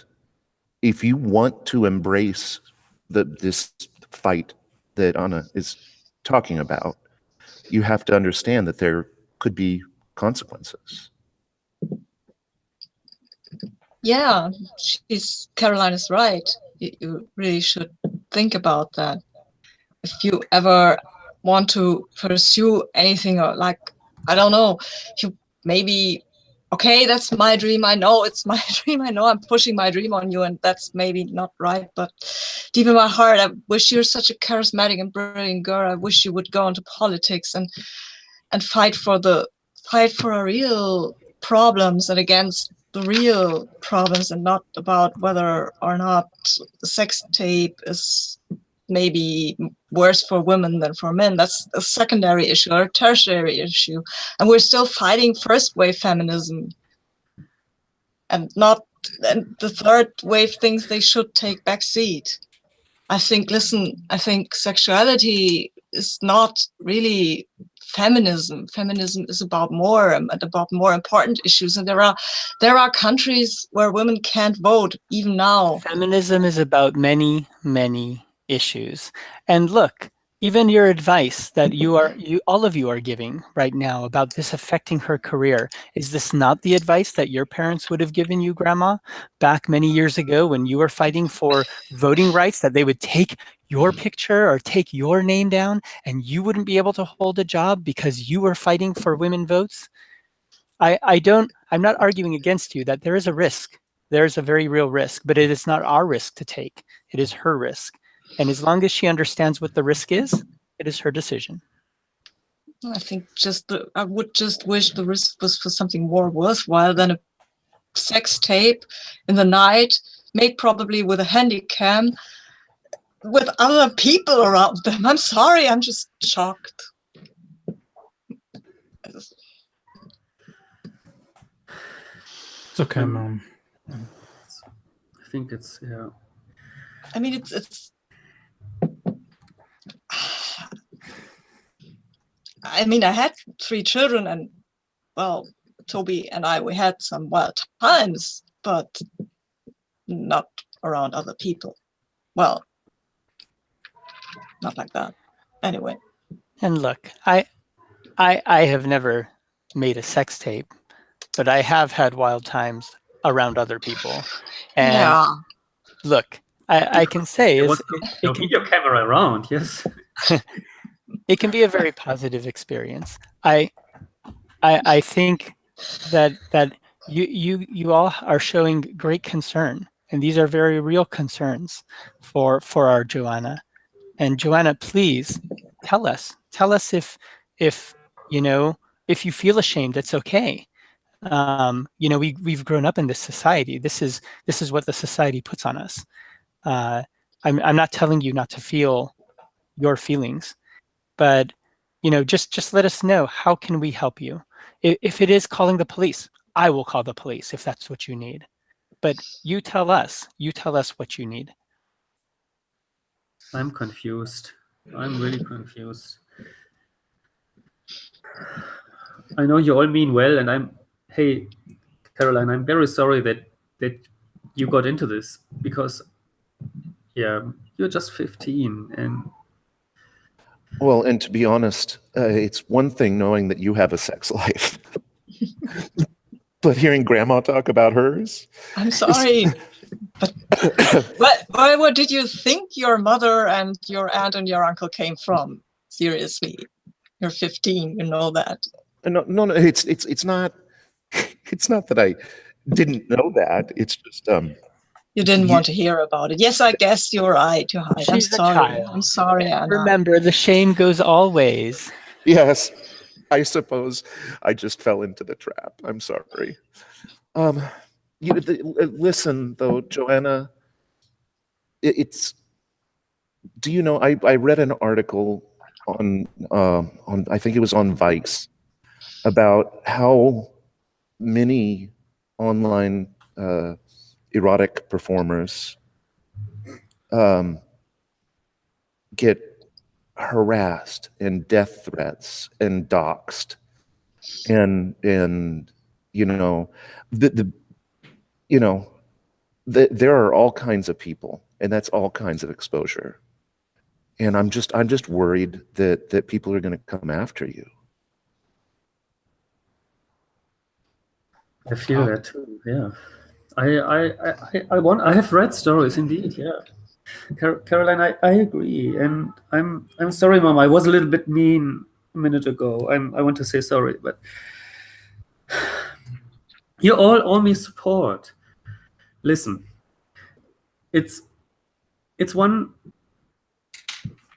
if you want to embrace this fight that Anna is talking about, you have to understand that there could be consequences. Yeah, Caroline is right. You really should think about that. If you ever want to pursue anything, or like, I don't know, you maybe, okay, that's my dream. I know it's my dream. I know I'm pushing my dream on you, and that's maybe not right. But deep in my heart, I wish you're such a charismatic and brilliant girl. I wish you would go into politics and fight for our real problems and against the real problems, and not about whether or not the sex tape is maybe worse for women than for men. That's a secondary issue or a tertiary issue. And we're still fighting first wave feminism, and the third wave thinks they should take back seat. I think sexuality is not really feminism. Feminism is about more and about more important issues. And there are countries where women can't vote even now. Feminism is about many, many issues. And look, even your advice that all of you are giving right now about this affecting her career, is this not the advice that your parents would have given you, Grandma, back many years ago when you were fighting for voting rights, that they would take your picture or take your name down and you wouldn't be able to hold a job because you were fighting for women votes? I'm not arguing against you that there is a risk. There is a very real risk, but it is not our risk to take. It is her risk. And as long as she understands what the risk is, it is her decision. I think I would just wish the risk was for something more worthwhile than a sex tape in the night, made probably with a handy cam, with other people around them. I'm sorry, I'm just shocked. It's okay, Mom. I think it's, yeah. I mean, it's. I mean, I had 3 children, and well, Toby and I, we had some wild times, but not around other people. Well, not like that. Anyway. And look, I have never made a sex tape, but I have had wild times around other people. And yeah. look, I can say There is was no video camera around, yes. it can be a very positive experience. I think that you all are showing great concern, and these are very real concerns for our Joanna. And Joanna, please tell us if you know, if you feel ashamed, it's okay. You know, we've grown up in this society. This is what the society puts on us. I'm not telling you not to feel your feelings, but you know, just let us know, how can we help you? If it is calling the police, I will call the police if that's what you need. But you tell us what you need. I'm confused. I'm really confused. I know you all mean well, and hey, Caroline, I'm very sorry that you got into this, because, yeah, you're just 15, and Well, and to be honest, it's one thing knowing that you have a sex life, but hearing Grandma talk about hers. I'm sorry. But where did you think your mother and your aunt and your uncle came from? Seriously, you're 15. You know that. No, it's not. It's not that I didn't know that. It's just You didn't want to hear about it. Yes, I guess you're right to hide. I'm She's a sorry. child. I'm sorry, Anna. Remember, the shame goes always. Yes, I suppose I just fell into the trap. I'm sorry. Listen though, Joanna. It's. Do you know? I read an article on I think it was on Vice about how many online erotic performers get harassed and death threats and doxxed, and you know there are all kinds of people, and that's all kinds of exposure. And I'm just worried that people are going to come after you. I feel that too. Yeah, I have read stories indeed. Yeah, Caroline, I agree, and I'm sorry, Mom. I was a little bit mean a minute ago. I want to say sorry, but you all owe me support. Listen, it's one.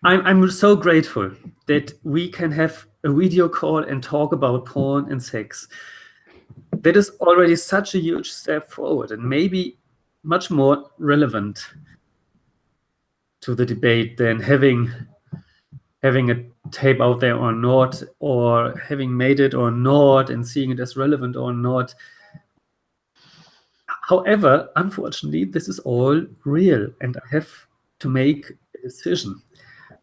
I'm so grateful that we can have a video call and talk about porn and sex. That is already such a huge step forward, and maybe much more relevant to the debate than having a tape out there or not, or having made it or not, and seeing it as relevant or not. However, unfortunately, this is all real, and I have to make a decision.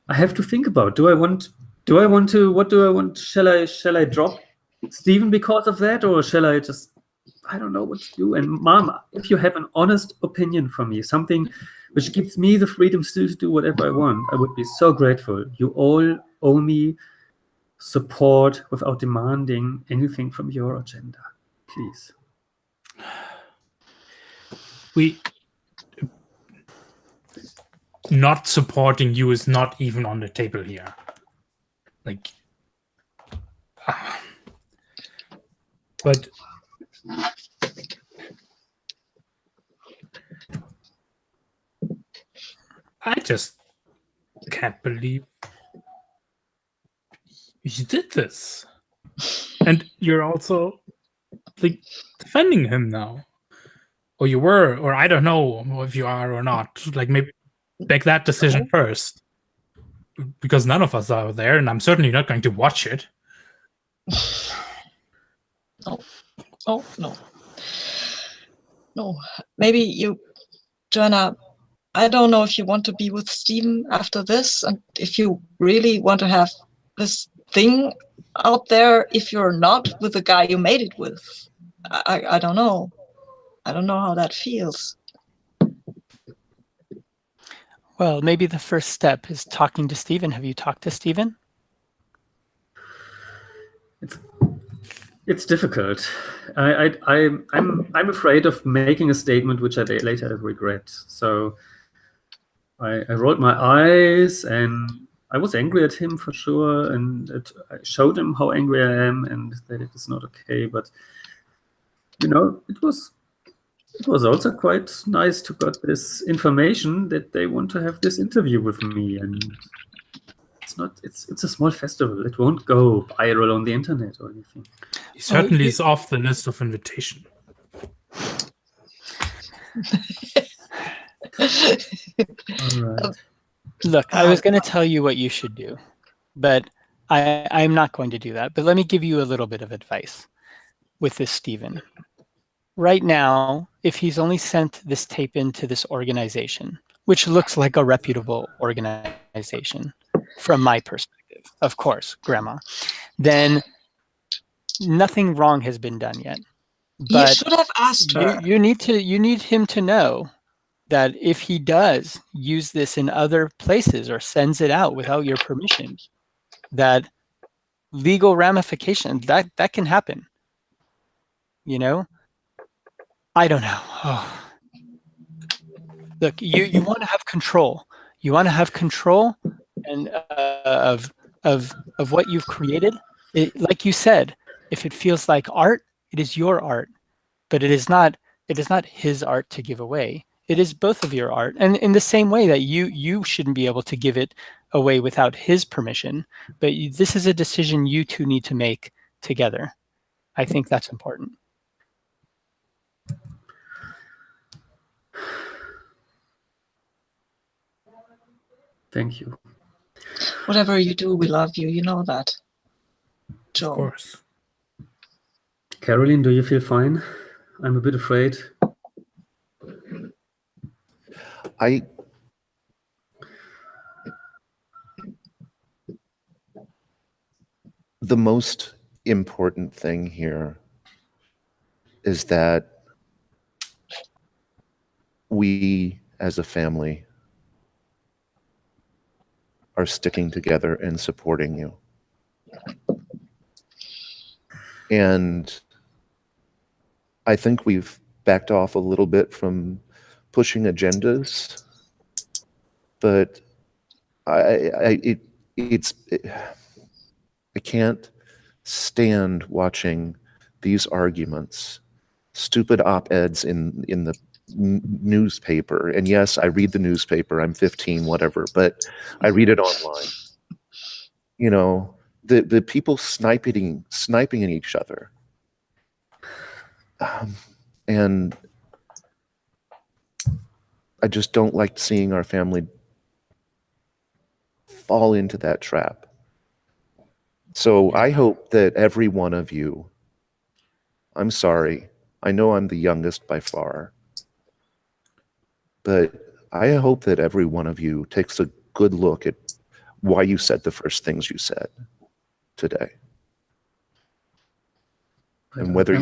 I have to think about, do I want to, what do I want? Shall I drop Stephen because of that, or shall I just, I don't know what to do. And Mom, if you have an honest opinion from me, something which gives me the freedom still to do whatever I want, I would be so grateful. You all owe me support without demanding anything from your agenda. Please. Not supporting you is not even on the table here. Like, but I just can't believe you did this. And you're also like defending him now. Or you were, or I don't know if you are or not. Like maybe make that decision first, because none of us are there, and I'm certainly not going to watch it. Oh, no. No, maybe you, Joanna, I don't know if you want to be with Stephen after this, and if you really want to have this thing out there, if you're not with the guy you made it with. I don't know. I don't know how that feels. Well, maybe the first step is talking to Stephen. Have you talked to Stephen? It's difficult. I'm afraid of making a statement which I later regret. So I rolled my eyes and I was angry at him for sure, and I showed him how angry I am and that it is not okay. But you know, it was also quite nice to get this information that they want to have this interview with me, and it's a small festival. It won't go viral on the internet or anything. He certainly is off the list of invitation. All right. Look, I was going to tell you what you should do, but I'm not going to do that. But let me give you a little bit of advice with this Stephen. Right now, if he's only sent this tape into this organization, which looks like a reputable organization from my perspective, of course, Grandma, then nothing wrong has been done yet. But you should have asked her. You need him to know that if he does use this in other places or sends it out without your permission, that legal ramifications, that can happen. You know? I don't know. Oh. Look, you want to have control. You want to have control and of what you've created. Like you said, if it feels like art, it is your art, but it is not his art to give away. It is both of your art, and in the same way that you shouldn't be able to give it away without his permission. But this is a decision you two need to make together. I think that's important. Thank you. Whatever you do, we love you. You know that, Joe. Of course. Caroline, do you feel fine? I'm a bit afraid. The most important thing here is that we as a family are sticking together and supporting you. And I think we've backed off a little bit from pushing agendas, but I can't stand watching these arguments, stupid op-eds in the newspaper. And yes, I read the newspaper. I'm 15, whatever, but I read it online. You know, the people sniping at each other. And I just don't like seeing our family fall into that trap. So I hope that every one of you, I'm sorry, I know I'm the youngest by far, but I hope that every one of you takes a good look at why you said the first things you said today. And whether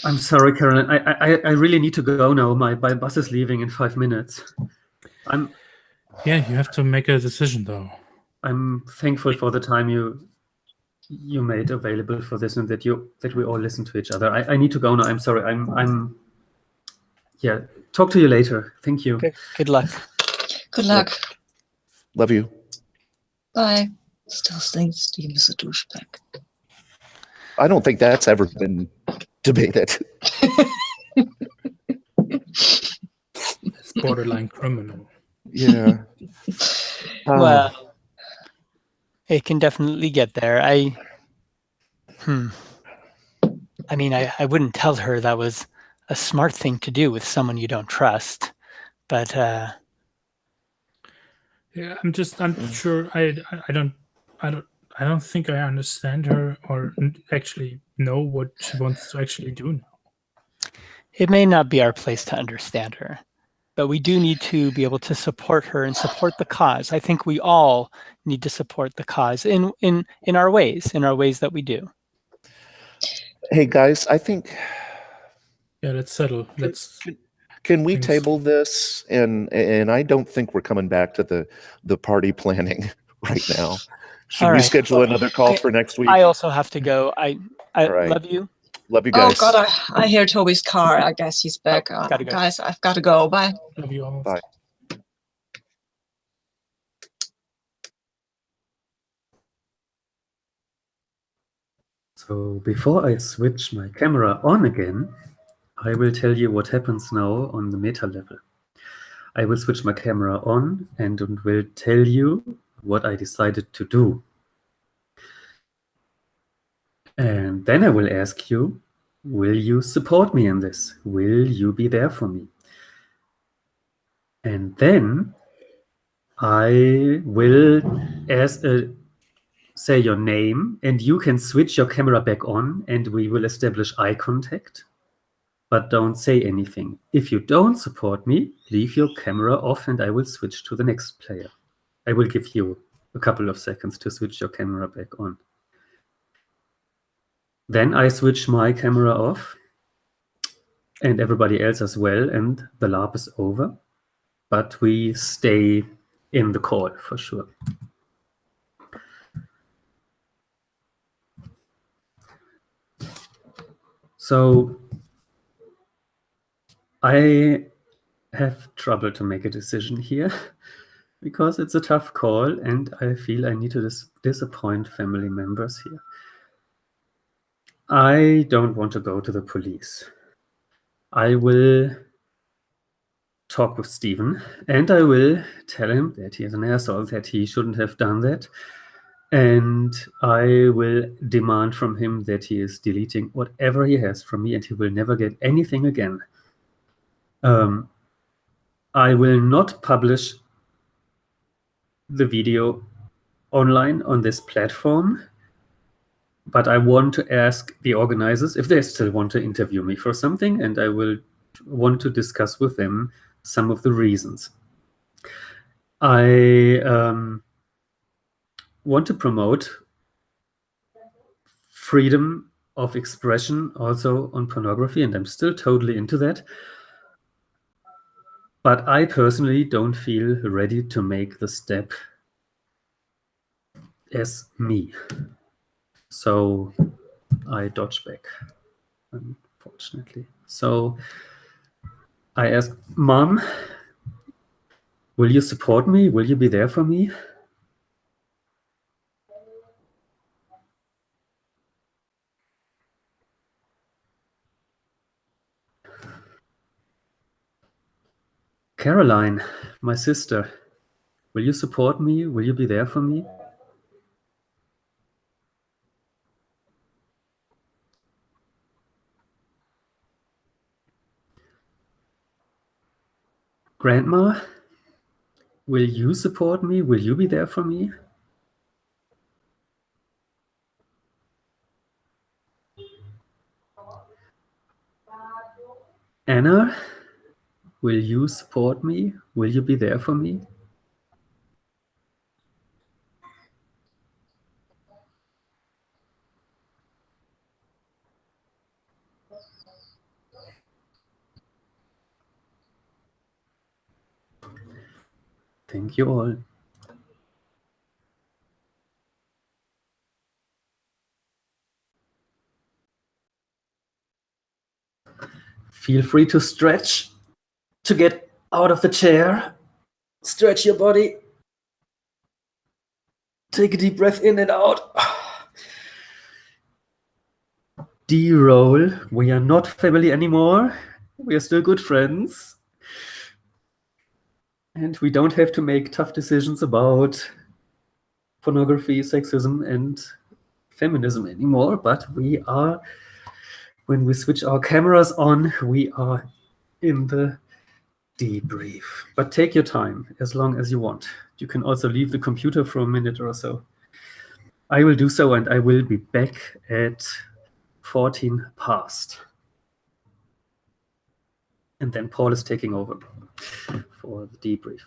I'm sorry, Caroline. I really need to go now. My bus is leaving in 5 minutes. Yeah, you have to make a decision though. I'm thankful for the time you made available for this, and that we all listen to each other. I need to go now. I'm sorry. Yeah. Talk to you later. Thank you. Okay. Good luck. Good luck. Love you. Bye. Still think Steve is a douchebag. I don't think that's ever been debated. It's borderline criminal. Yeah. Well, it can definitely get there. I mean, I wouldn't tell her that was a smart thing to do with someone you don't trust, But Yeah, I'm just unsure. I don't think I understand her or actually know what she wants to actually do now. it may not be our place to understand her, but we do need to be able to support her and support the cause. I think we all need to support the cause in our ways that we do. Hey guys, I think Yeah, let's settle. can we things- table this? And I don't think we're coming back to the party planning right now. Should All we right. schedule another call for next week? I also have to go. I right. love you. Love you Oh guys. God, I hear Toby's car. I guess he's back. Gotta go. Guys, I've got to go. Bye. Love you all. Bye. So before I switch my camera on again, I will tell you what happens now on the meta level. I will switch my camera on and will tell you what I decided to do. And then I will ask you, will you support me in this? Will you be there for me? And then I will say your name, and you can switch your camera back on and we will establish eye contact, but don't say anything. If you don't support me, leave your camera off and I will switch to the next player. I will give you a couple of seconds to switch your camera back on. Then I switch my camera off and everybody else as well, and the LARP is over, but we stay in the call for sure. So I have trouble to make a decision here because it's a tough call and I feel I need to disappoint family members here. I don't want to go to the police. I will talk with Stephen and I will tell him that he is an asshole, that he shouldn't have done that. And I will demand from him that he is deleting whatever he has from me and he will never get anything again. I will not publish the video online on this platform, but I want to ask the organizers if they still want to interview me for something, and I will want to discuss with them some of the reasons. I want to promote freedom of expression also on pornography, and I'm still totally into that. But I personally don't feel ready to make the step as me. So I dodge back, unfortunately. So I ask, Mom, will you support me? Will you be there for me? Caroline, my sister, will you support me? Will you be there for me? Grandma, will you support me? Will you be there for me? Anna, will you support me? Will you be there for me? Thank you all. Feel free to stretch, to get out of the chair. Stretch your body. Take a deep breath in and out. D-roll. We are not family anymore. We are still good friends. And we don't have to make tough decisions about pornography, sexism, and feminism anymore. But we are, when we switch our cameras on, we are in the debrief. But take your time, as long as you want. You can also leave the computer for a minute or so. I will do so, and I will be back at 14 past. And then Paul is taking over for the debrief.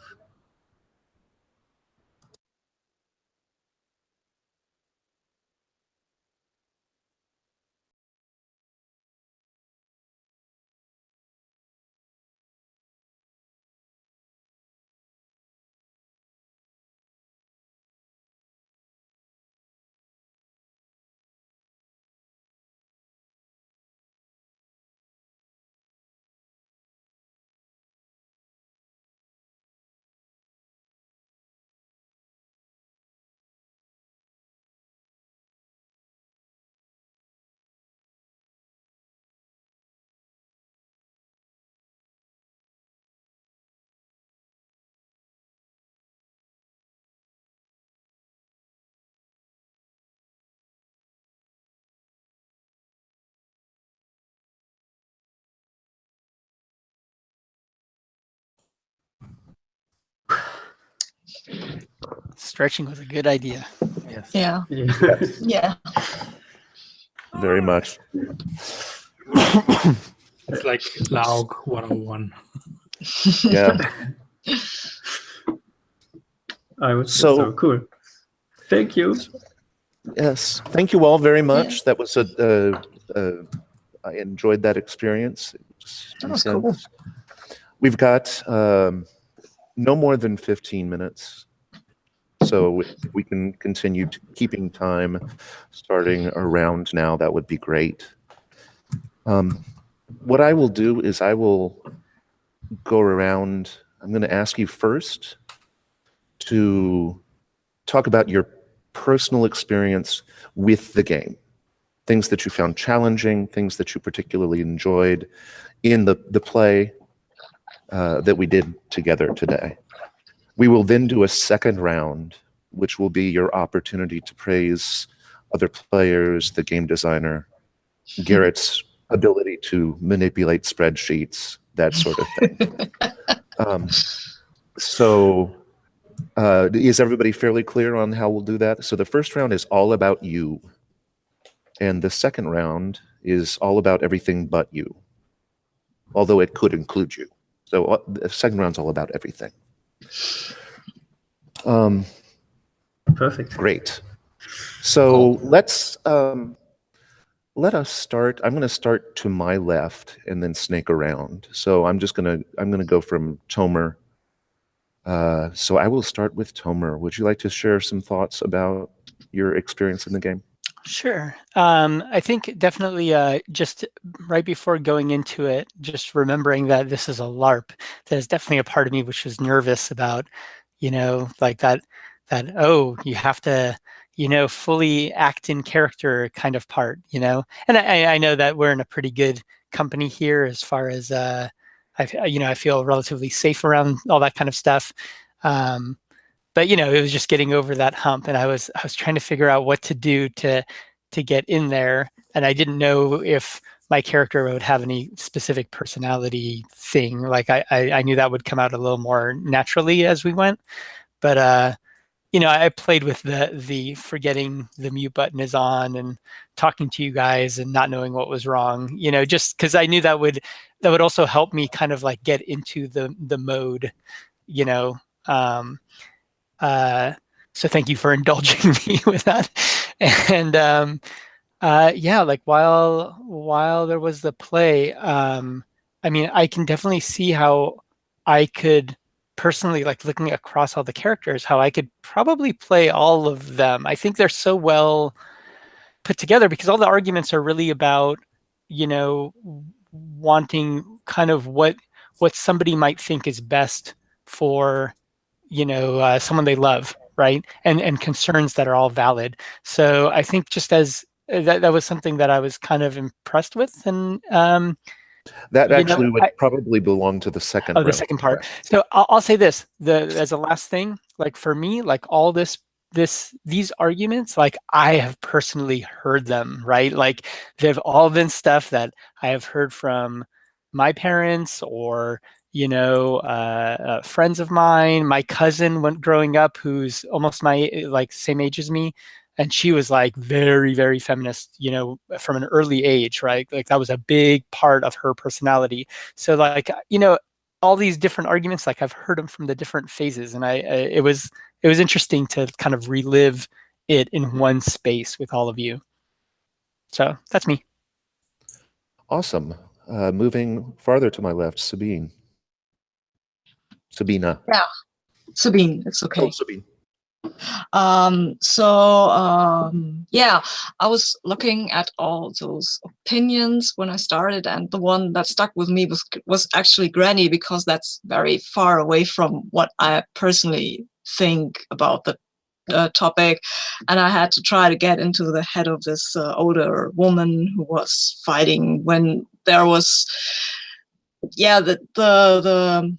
Stretching was a good idea. Yes. Yeah. Yeah. Yeah. Very much. It's like laog 101. Yeah. I was So- so cool. Thank you. Yes. Thank you all very much. That was I enjoyed that experience. It was That was intense. We've got no more than 15 minutes. So if we can continue keeping time starting around now, that would be great. What I will do is I will go around. I'm going to ask you first to talk about your personal experience with the game. Things that you found challenging, things that you particularly enjoyed in the play that we did together today. We will then do a second round, which will be your opportunity to praise other players, the game designer, Garrett's ability to manipulate spreadsheets, that sort of thing. Is everybody fairly clear on how we'll do that? So the first round is all about you. And the second round is all about everything but you, although it could include you. So the second round's all about everything. Perfect. Great. So let's let us start. I'm going to start to my left and then snake around. So I'm going to go from Tomer. So I will start with Tomer. Would you like to share some thoughts about your experience in the game? Sure. I think definitely just right before going into it, just remembering that this is a LARP, there's definitely a part of me which was nervous about, like that, oh, you have to, fully act in character kind of part, and I know that we're in a pretty good company here as far as, I feel relatively safe around all that kind of stuff. But it was just getting over that hump, and I was trying to figure out what to do to get in there, and I didn't know if my character would have any specific personality thing. Like I knew that would come out a little more naturally as we went, but I played with the forgetting the mute button is on and talking to you guys and not knowing what was wrong. Just because I knew that would also help me kind of like get into the mode. So thank you for indulging me with that. And yeah, like while there was the play, I mean, I can definitely see how I could personally, like looking across all the characters, how I could probably play all of them. I think they're so well put together because all the arguments are really about, wanting kind of what somebody might think is best for someone they love, right? And concerns that are all valid. So I think just as that was something that I was kind of impressed with, and that actually would probably belong to the second round. The second part. So I'll say this: as a last thing, like for me, like all these arguments, like I have personally heard them, right? Like they've all been stuff that I have heard from my parents or you know, friends of mine. My cousin went growing up, who's almost my like same age as me, and she was like very, very feminist, you know, from an early age, right? Like that was a big part of her personality. So like, you know, all these different arguments, like I've heard them from the different phases, and it was interesting to kind of relive it in one space with all of you. So that's me. Awesome. Moving farther to my left, Sabina. Yeah, Sabine, it's okay. Oh, Sabine. Yeah, I was looking at all those opinions when I started, and the one that stuck with me was actually Granny, because that's very far away from what I personally think about the topic, and I had to try to get into the head of this older woman who was fighting when there was, yeah, the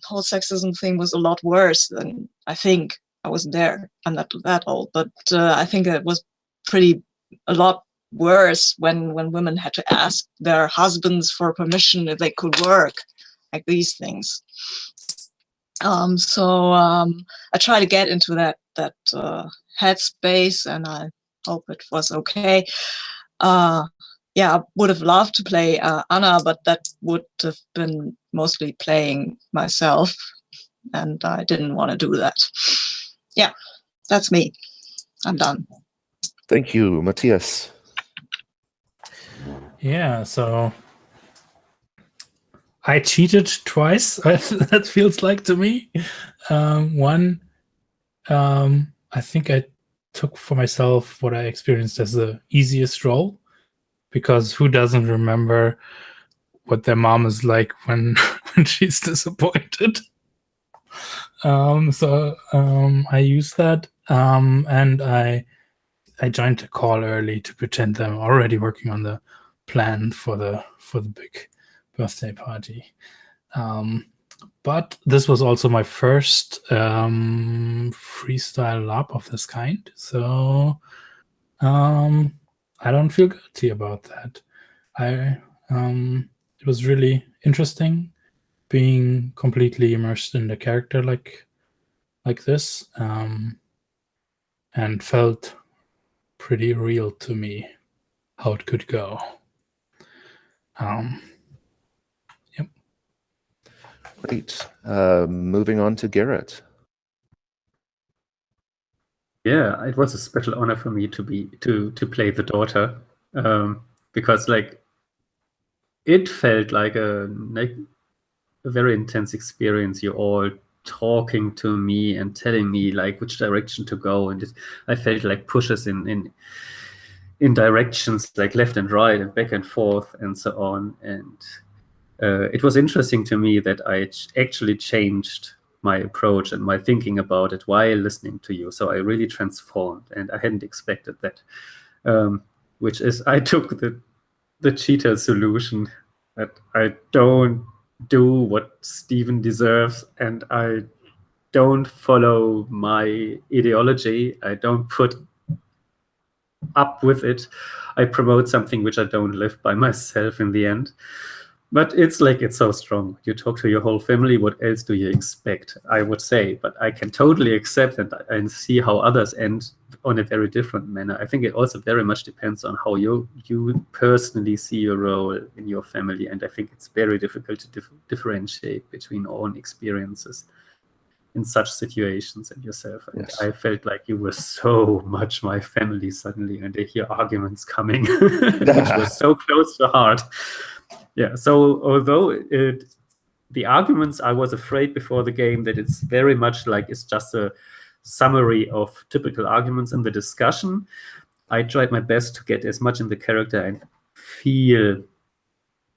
whole sexism thing was a lot worse than I think. I wasn't there. I'm not that old, but I think it was a lot worse when women had to ask their husbands for permission if they could work, like these things. I try to get into that headspace, and I hope it was okay. Yeah, I would have loved to play Anna, but that would have been mostly playing myself, and I didn't want to do that. Yeah, that's me. I'm done. Thank you, Matthias. Yeah, so I cheated twice, that feels like to me. One, I think I took for myself what I experienced as the easiest role, because who doesn't remember what their mom is like when she's disappointed? I used that, and I joined the call early to pretend that I'm already working on the plan for the big birthday party. But this was also my first freestyle LARP of this kind, so I don't feel guilty about that. It was really interesting being completely immersed in the character like this, and felt pretty real to me how it could go. Yep. Great. Moving on to Garrett. Yeah, it was a special honor for me to play the daughter, because like it felt like a very intense experience. You all talking to me and telling me like which direction to go, and I felt like pushes in directions like left and right and back and forth and so on. And it was interesting to me that I actually changed my approach and my thinking about it while listening to you. So I really transformed, and I hadn't expected that. Which is, I took the cheater solution, that I don't do what Stephen deserves, and I don't follow my ideology. I don't put up with it. I promote something which I don't live by myself in the end. But it's like, it's so strong. You talk to your whole family, what else do you expect, I would say. But I can totally accept and see how others end on a very different manner. I think it also very much depends on how you personally see your role in your family. And I think it's very difficult to differentiate between own experiences in such situations and yourself. And Yes. I felt like you were so much my family suddenly, and I hear arguments coming, which was so close to heart. Yeah, so although the arguments, I was afraid before the game that it's very much like it's just a summary of typical arguments in the discussion, I tried my best to get as much in the character and feel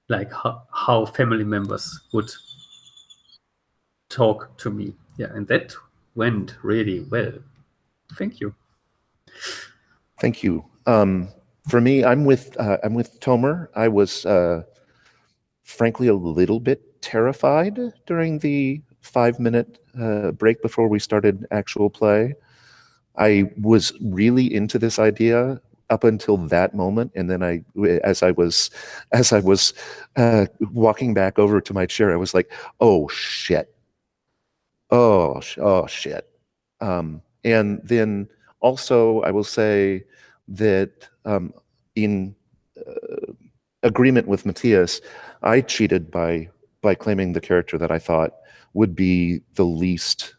like how family members would talk to me. Yeah, and that went really well. Thank you. Thank you. For me, I'm with Tomer. I was frankly a little bit terrified during the 5-minute break before we started actual play. I was really into this idea up until that moment, and then as I was walking back over to my chair, I was like, oh shit, oh shit. And then also I will say that in agreement with Matthias, I cheated by claiming the character that I thought would be the least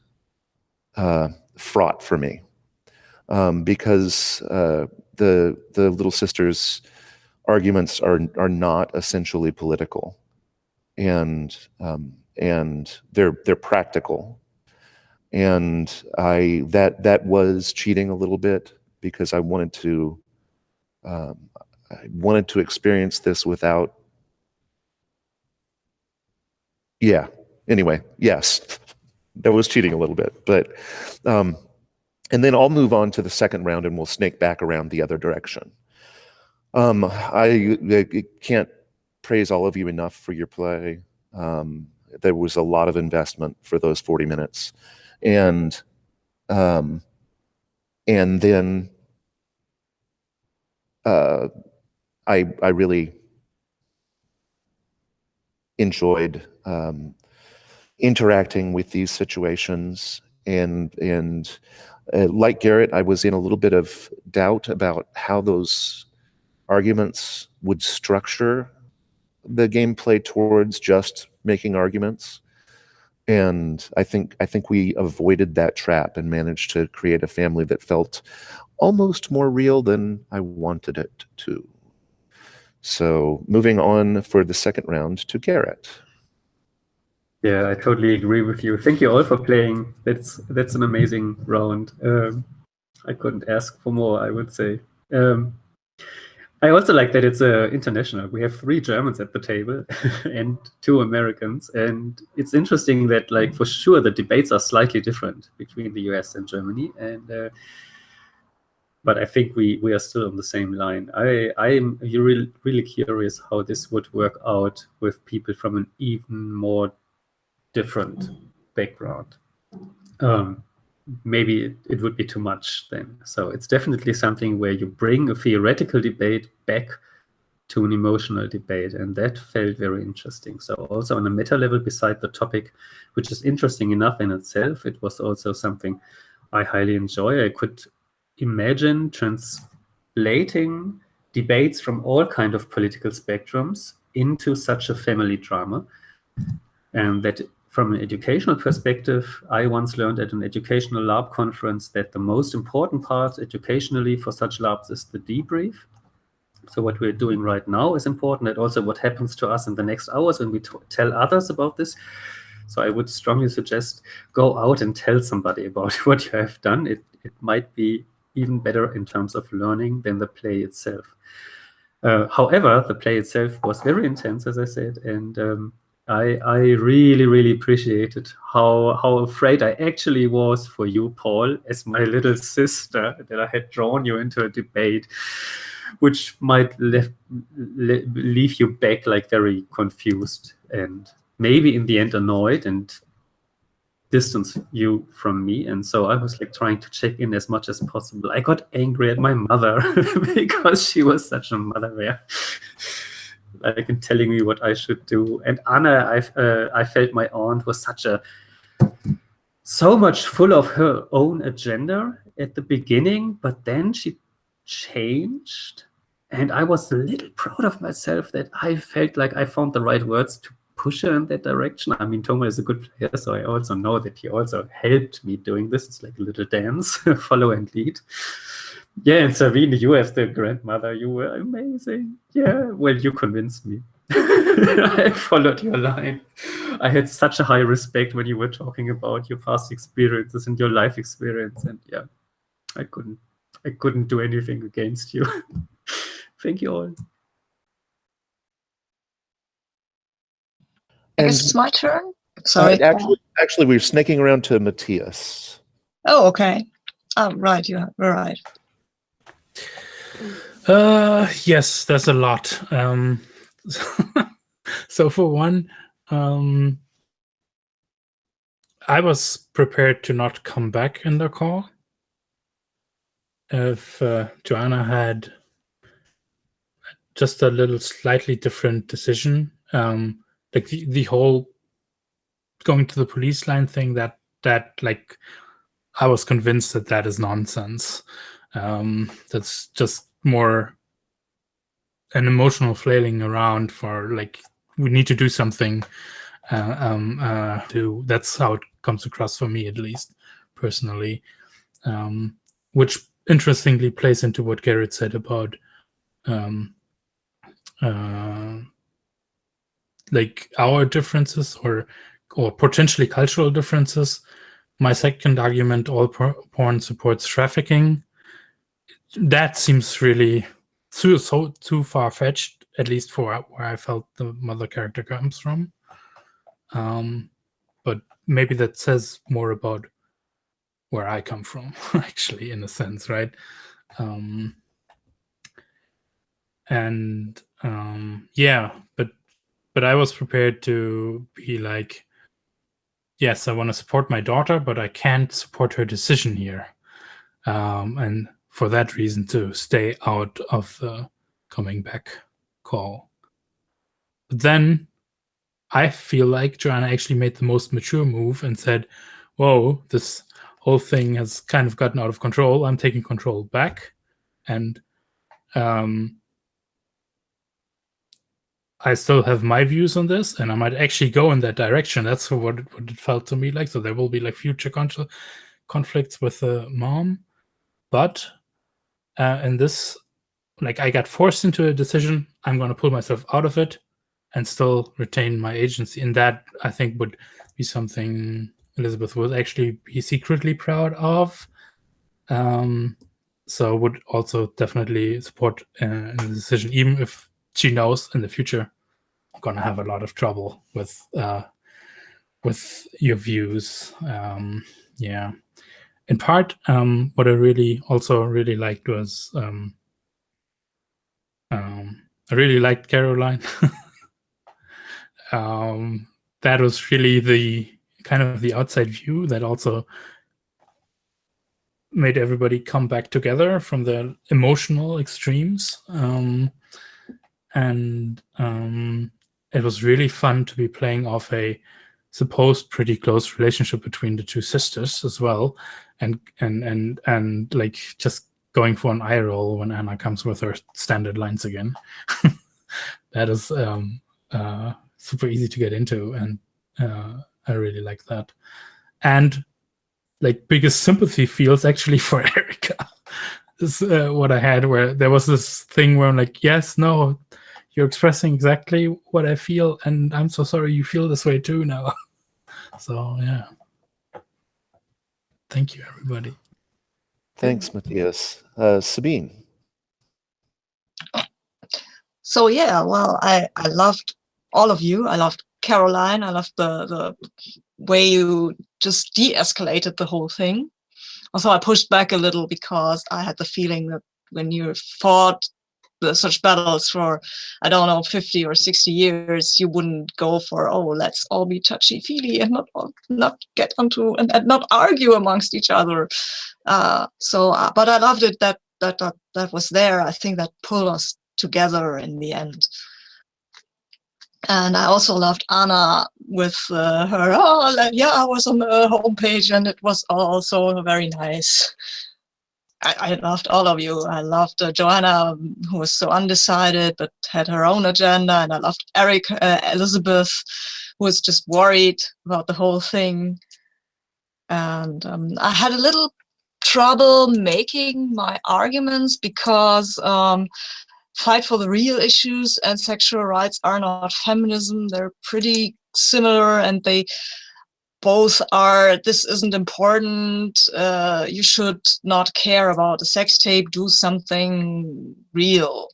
fraught for me, because the little sister's arguments are not essentially political, and they're practical, and that was cheating a little bit, because I wanted to experience this without. Yeah. Anyway, yes, that was cheating a little bit, but and then I'll move on to the second round, and we'll snake back around the other direction. I can't praise all of you enough for your play. There was a lot of investment for those 40 minutes, and then I really enjoyed interacting with these situations, and like Garrett, I was in a little bit of doubt about how those arguments would structure the gameplay towards just making arguments. And I think we avoided that trap and managed to create a family that felt almost more real than I wanted it to. So moving on for the second round to Garrett. Yeah, I totally agree with you. Thank you all for playing. That's an amazing round. I couldn't ask for more, I would say. I also like that it's international. We have 3 Germans at the table and 2 Americans. And it's interesting that, like, for sure, the debates are slightly different between the US and Germany. And but I think we are still on the same line. I'm really curious how this would work out with people from an even more different background. Maybe it would be too much then. So it's definitely something where you bring a theoretical debate back to an emotional debate, and that felt very interesting. So also on a meta level, beside the topic, which is interesting enough in itself, it was also something I highly enjoy. I could imagine translating debates from all kind of political spectrums into such a family drama, and that from an educational perspective, I once learned at an educational LARP conference that the most important part educationally for such LARPs is the debrief. So what we're doing right now is important, and also what happens to us in the next hours when we tell others about this. So I would strongly suggest go out and tell somebody about what you have done. It might be even better in terms of learning than the play itself. However, the play itself was very intense, as I said, and I really appreciated how afraid I actually was for you, Paul, as my little sister, that I had drawn you into a debate, which might leave you back like very confused and maybe in the end annoyed and distance you from me. And so I was like trying to check in as much as possible. I got angry at my mother because she was such a mother bear. Like in telling me what I should do. And Anna, I felt my aunt was so much full of her own agenda at the beginning, but then she changed. And I was a little proud of myself that I felt like I found the right words to push her in that direction. I mean, Toma is a good player, so I also know that he also helped me doing this. It's like a little dance, follow and lead. Yeah, and Savine, you as the grandmother, you were amazing. Yeah, well, you convinced me. I followed your line. I had such a high respect when you were talking about your past experiences and your life experience, and yeah, I couldn't do anything against you. Thank you all. I guess it's my turn. Sorry. Actually, we're snaking around to Matthias. Oh, okay. Oh, right. You're right. Yes, there's a lot. So for one, I was prepared to not come back in the call if Joanna had just a little slightly different decision. Like the whole going to the police line thing, that like I was convinced that is nonsense. That's just more an emotional flailing around for like, we need to do something. That's how it comes across for me, at least personally, which interestingly plays into what Garrett said about like our differences or potentially cultural differences. My second argument, all porn supports trafficking. That seems really too far-fetched, at least for where I felt the mother character comes from. But maybe that says more about where I come from, actually, in a sense, right? Yeah, but I was prepared to be like, yes, I want to support my daughter, but I can't support her decision here. And for that reason, to stay out of the coming back call. But then I feel like Joanna actually made the most mature move and said, whoa, this whole thing has kind of gotten out of control. I'm taking control back. And I still have my views on this, and I might actually go in that direction. That's what it felt to me like. So there will be like future conflicts with the mom. But in this, like, I got forced into a decision. I'm going to pull myself out of it and still retain my agency. And that, I think, would be something Elizabeth would actually be secretly proud of. So would also definitely support the decision, even if she knows in the future I'm going to have a lot of trouble with your views. Yeah. In part, what I really liked was I really liked Caroline. That was really the kind of the outside view that also made everybody come back together from the emotional extremes. And it was really fun to be playing off a supposed pretty close relationship between the two sisters as well, and like just going for an eye roll when Anna comes with her standard lines again. That is super easy to get into, and I really like that. And like biggest sympathy feels actually for Erica is what I had, where there was this thing where I'm like, yes, no, you're expressing exactly what I feel, and I'm so sorry you feel this way too now. So yeah, thank you, everybody. Thanks, Matthias. Sabine. So yeah, well, I loved all of you. I loved Caroline. I loved the way you just de-escalated the whole thing. Also, I pushed back a little because I had the feeling that when you fought such battles for, I don't know, 50 or 60 years, you wouldn't go for, oh, let's all be touchy-feely and not get onto and not argue amongst each other. But I loved it that was there. I think that pulled us together in the end. And I also loved Anna with her, I was on the homepage and it was also very nice. I loved all of you. I loved Joanna, who was so undecided but had her own agenda. And I loved Elizabeth, who was just worried about the whole thing. And I had a little trouble making my arguments because fight for the real issues and sexual rights are not feminism. They're pretty similar, and they both are, this isn't important, you should not care about a sex tape, do something real.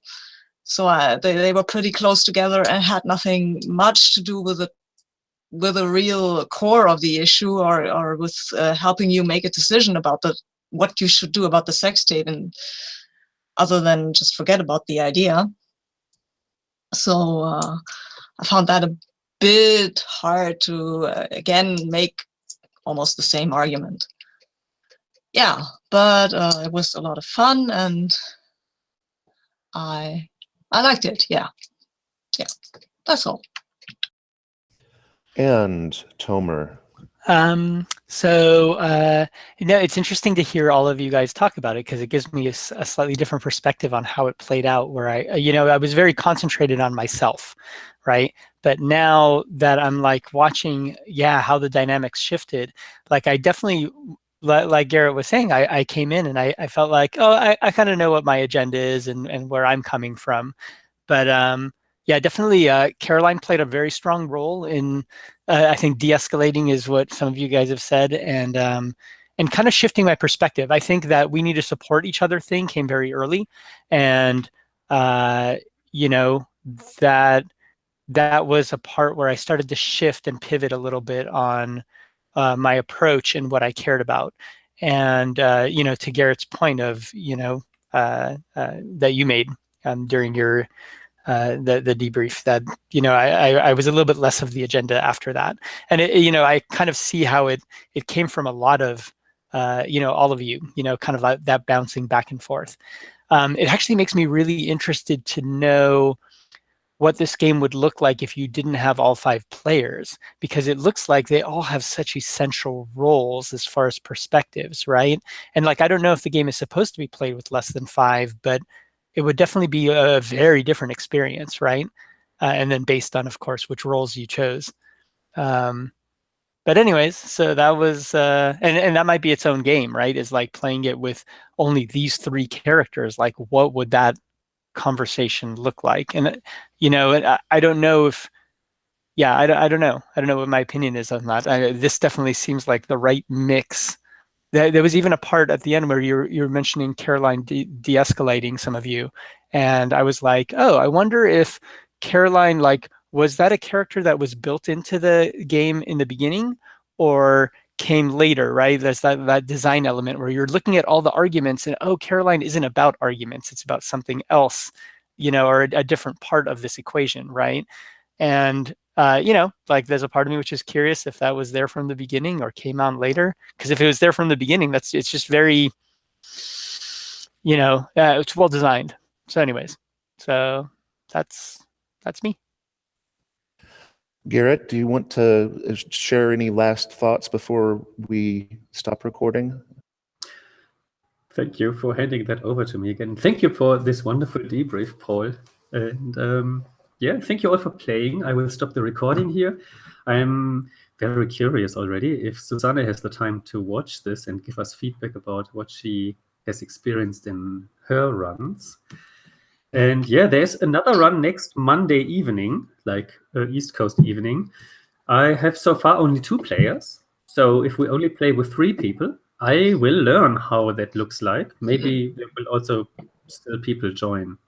So they were pretty close together and had nothing much to do with the real core of the issue, or with helping you make a decision about what you should do about the sex tape, and other than just forget about the idea. So I found that a bit hard to again make almost the same argument. Yeah, but it was a lot of fun, and I I liked it. Yeah. Yeah. That's all. And Tomer. It's interesting to hear all of you guys talk about it because it gives me a slightly different perspective on how it played out, where I was very concentrated on myself, right? But now that I'm like watching, how the dynamics shifted, like I definitely, like Garrett was saying, I came in and I felt like, I kind of know what my agenda is and where I'm coming from. But definitely Caroline played a very strong role in, I think, de-escalating is what some of you guys have said, and kind of shifting my perspective. I think that we need to support each other thing came very early, and that was a part where I started to shift and pivot a little bit on my approach and what I cared about. And to Garrett's point of that you made during your the debrief, that I was a little bit less of the agenda after that, and I kind of see how it came from a lot of all of you, kind of like that bouncing back and forth. It actually makes me really interested to know what this game would look like if you didn't have all 5 players, because it looks like they all have such essential roles as far as perspectives, right? And like, I don't know if the game is supposed to be played with less than 5, but it would definitely be a very different experience, right? And then based on, of course, which roles you chose. But anyways, so that was, and that might be its own game, right? Is like playing it with only these 3 characters. Like, what would that conversation look like? And I don't know if, I don't know. I don't know what my opinion is on that. This definitely seems like the right mix. There was even a part at the end where you're mentioning Caroline de-escalating some of you, and I was like, oh, I wonder if Caroline, like, was that a character that was built into the game in the beginning, or came later, right? There's that design element where you're looking at all the arguments and, oh, Caroline isn't about arguments, it's about something else, or a different part of this equation, right? And like, there's a part of me which is curious if that was there from the beginning or came on later. Because if it was there from the beginning, it's just very, it's well designed. So anyways, so that's me. Garrett, do you want to share any last thoughts before we stop recording? Thank you for handing that over to me again. Thank you for this wonderful debrief, Paul. And thank you all for playing. I will stop the recording here. I'm very curious already if Susanne has the time to watch this and give us feedback about what she has experienced in her runs. And there's another run next Monday evening, like East Coast evening. I have so far only 2 players. So if we only play with 3 people, I will learn how that looks like. Maybe there will also still people join.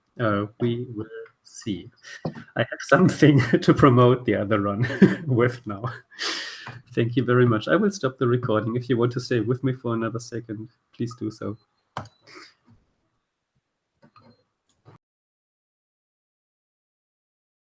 We will see. I have something to promote the other run with now. Thank you very much. I will stop the recording. If you want to stay with me for another second, please do so.